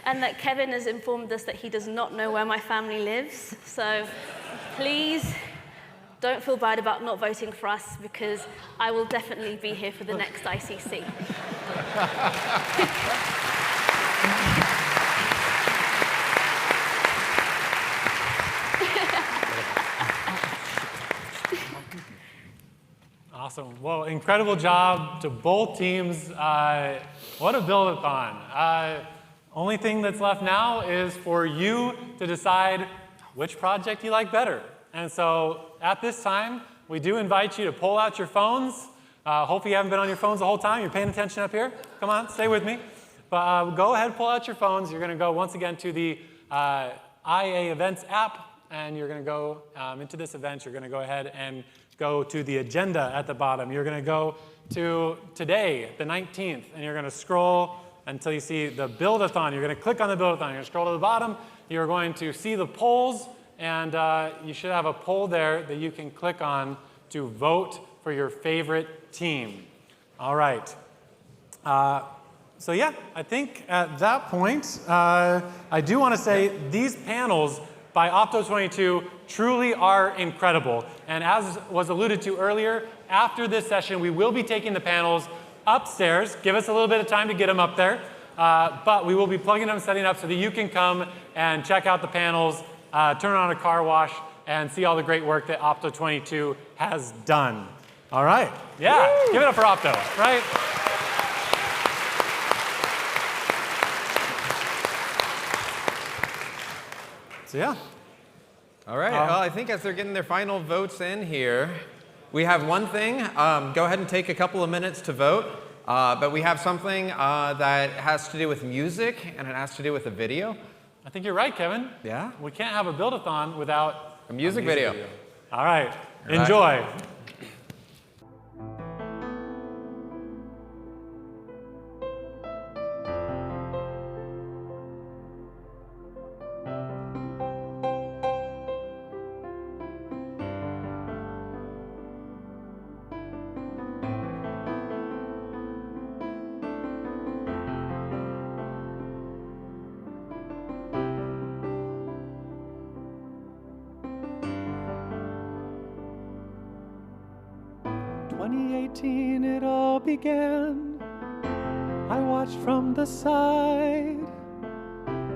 and that Kevin has informed us that he does not know where my family lives. So please, don't feel bad about not voting for us, because I will definitely be here for the next ICC. Awesome. Well, incredible job to both teams. What a build-a-thon. Only thing that's left now is for you to decide which project you like better. And so at this time, we do invite you to pull out your phones. Hopefully you haven't been on your phones the whole time. You're paying attention up here. Come on, stay with me. But go ahead, pull out your phones. You're going to go once again to the IA Events app, and you're going to go into this event. You're going to go ahead and go to the agenda at the bottom. You're going to go to today, the 19th, and you're going to scroll until you see the Build-a-Thon. You're going to click on the Build-a-Thon. You're going to scroll to the bottom. You're going to see the polls. And you should have a poll there that you can click on to vote for your favorite team. All right. So yeah, I think at that point, I do want to say these panels by Opto 22 truly are incredible. And as was alluded to earlier, after this session, we will be taking the panels upstairs. Give us a little bit of time to get them up there. But we will be plugging them, setting up so that you can come and check out the panels, turn on a car wash, and see all the great work that Opto 22 has done. All right. Yeah, woo! Give it up for Opto, right? So yeah. All right. Well, I think as they're getting their final votes in here, we have one thing. Go ahead and take a couple of minutes to vote. But we have something that has to do with music, and it has to do with a video. I think you're right, Kevin. Yeah? We can't have a Build-a-thon without a music video. All right, enjoy. It all began. I watched from the side.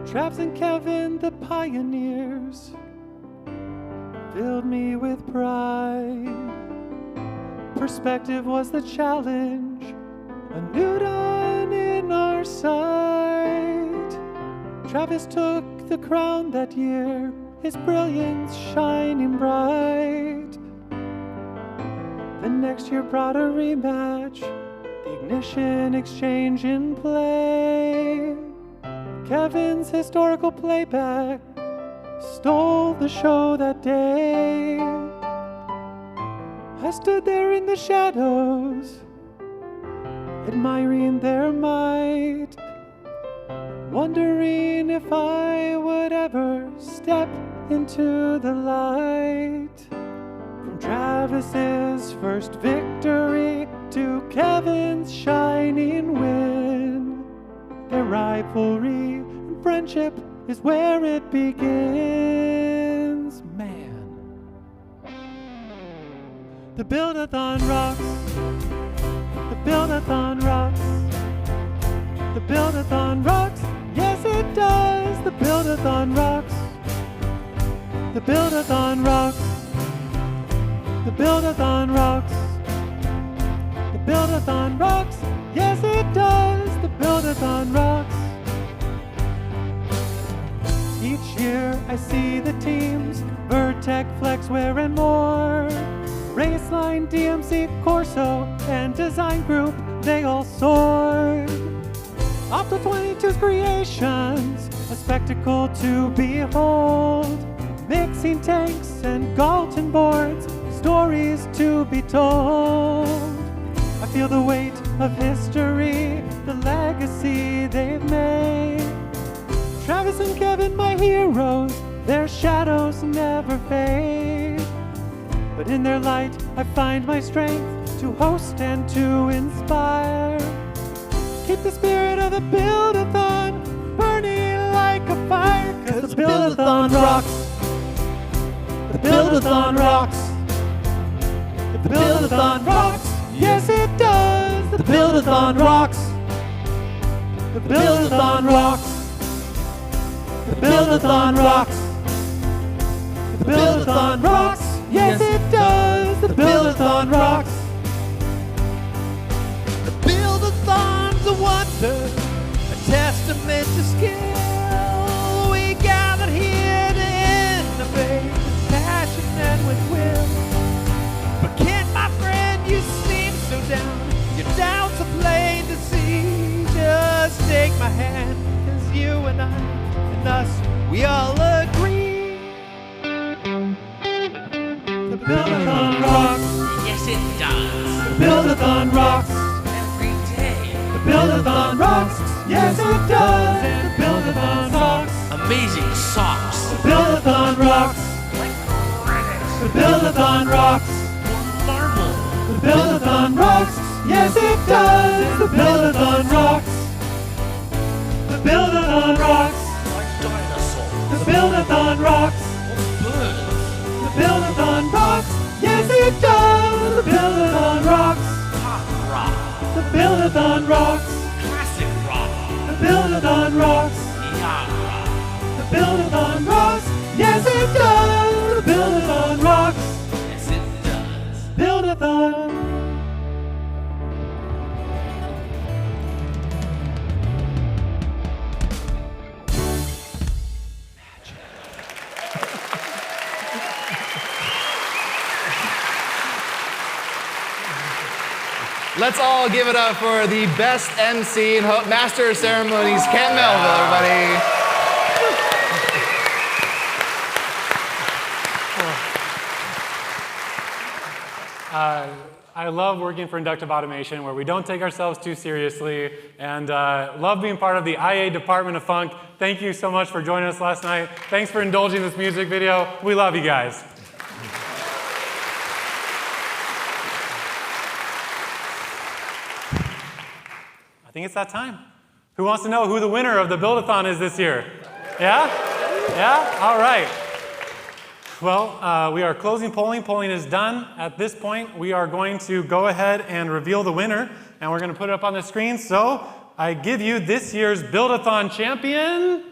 Travs and Kevin, the pioneers, filled me with pride. Perspective was the challenge, a new dawn in our sight. Travis took the crown that year, his brilliance shining bright. The next year brought a rematch, the ignition exchange in play. Kevin's historical playback stole the show that day. I stood there in the shadows, admiring their might, wondering if I would ever step into the light. From Travis's first victory to Kevin's shining win, their rivalry and friendship is where it begins. Man, the Build-a-Thon rocks. The Build-a-Thon rocks. The Build-a-Thon rocks. Yes, it does. The Build-a-Thon rocks. The Build-a-Thon rocks. The Build-a-Thon rocks. The Build-a-Thon rocks. Yes, it does. The Build-a-Thon rocks. Each year I see the teams, Vertec, Flexware, and more. Raceline, DMC, Corso, and Design Group, they all soared. Opto 22's creations, a spectacle to behold. Mixing tanks and Galton boards, stories to be told. I feel the weight of history, the legacy they've made. Travis and Kevin, my heroes, their shadows never fade. But in their light, I find my strength to host and to inspire. Keep the spirit of the Build-a-Thon burning like a fire. 'Cause the Build-a-Thon rocks. The Build-a-Thon rocks. The Build-a-Thon rocks. Yes, it does. The Build-a-Thon rocks. The Build-a-Thon rocks. The Build-a-Thon rocks. The Build-a-Thon rocks. Yes, it does. The Build-a-Thon rocks. The Build-a-Thon's a wonder, a testament to skill. We gathered here to innovate with passion and with will. But Kent, my friend, you seem so down. Your doubts are plain to see. Just take my hand, 'cause you and I and us, we all agree. The Build-a-Thon rocks. Yes, it does. The Build-a-Thon rocks. Every day. The Build-a-Thon rocks. Yes, it does. The Build-a-Thon rocks. Amazing socks. The Build-a-Thon rocks. Like granite. The Build-a-Thon rocks. Marble. The Build-a-Thon rocks. Yes, it does. The Build-a-Thon rocks. The Build-a-Thon rocks. Like dinosaurs. The Build-a-Thon rocks. Birds. The Build-a-Thon rocks. Yes, it does. The Build-a-Thon rocks. Pop rock. The Build-a-Thon rocks. Classic rock. The Build-a-Thon rocks. Yacht rock. The Build-a-Thon rocks. Yes, it does. The Build-a-Thon rocks. Yes, it does. Build-a-Thon. Let's all give it up for the best MC and master of ceremonies, Kent Melville, everybody. I love working for Inductive Automation, where we don't take ourselves too seriously, and love being part of the IA Department of Funk. Thank you so much for joining us last night. Thanks for indulging this music video. We love you guys. I think it's that time. Who wants to know who the winner of the Build-a-Thon is this year? Yeah? Yeah? All right. Well, we are closing polling. Polling is done. At this point, we are going to go ahead and reveal the winner, and we're going to put it up on the screen. So I give you this year's Build-a-Thon champion,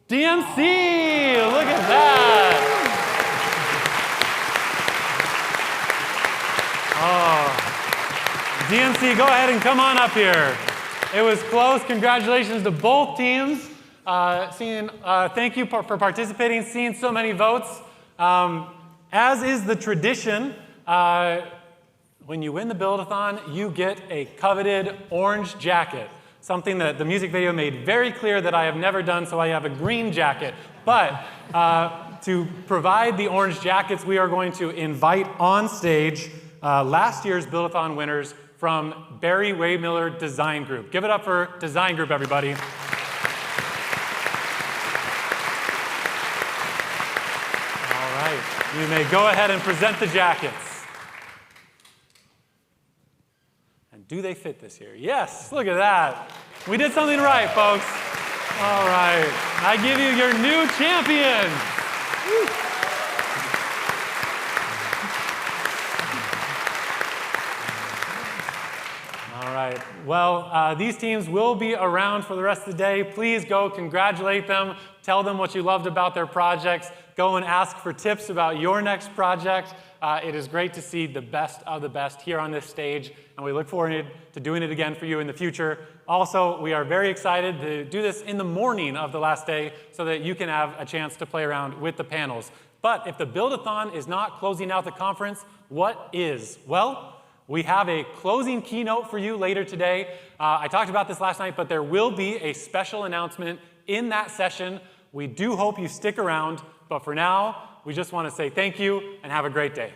DMC. Look at that. Oh. DMC, go ahead and come on up here. It was close. Congratulations to both teams. Thank you for participating, seeing so many votes. As is the tradition, when you win the Build-a-Thon, you get a coveted orange jacket, something that the music video made very clear that I have never done, so I have a green jacket. But to provide the orange jackets, we are going to invite on stage last year's Build-a-Thon winners from Barry Waymiller Design Group. Give it up for Design Group, everybody. You may go ahead and present the jackets. And do they fit this year? Yes, look at that. We did something right, folks. All right, I give you your new champion. Woo. All right, well, these teams will be around for the rest of the day. Please go congratulate them. Tell them what you loved about their projects. Go and ask for tips about your next project. It is great to see the best of the best here on this stage, and we look forward to doing it again for you in the future. Also, we are very excited to do this in the morning of the last day so that you can have a chance to play around with the panels. But if the Build-a-Thon is not closing out the conference, what is? Well, we have a closing keynote for you later today. I talked about this last night, but there will be a special announcement in that session. We do hope you stick around. But for now, we just want to say thank you and have a great day.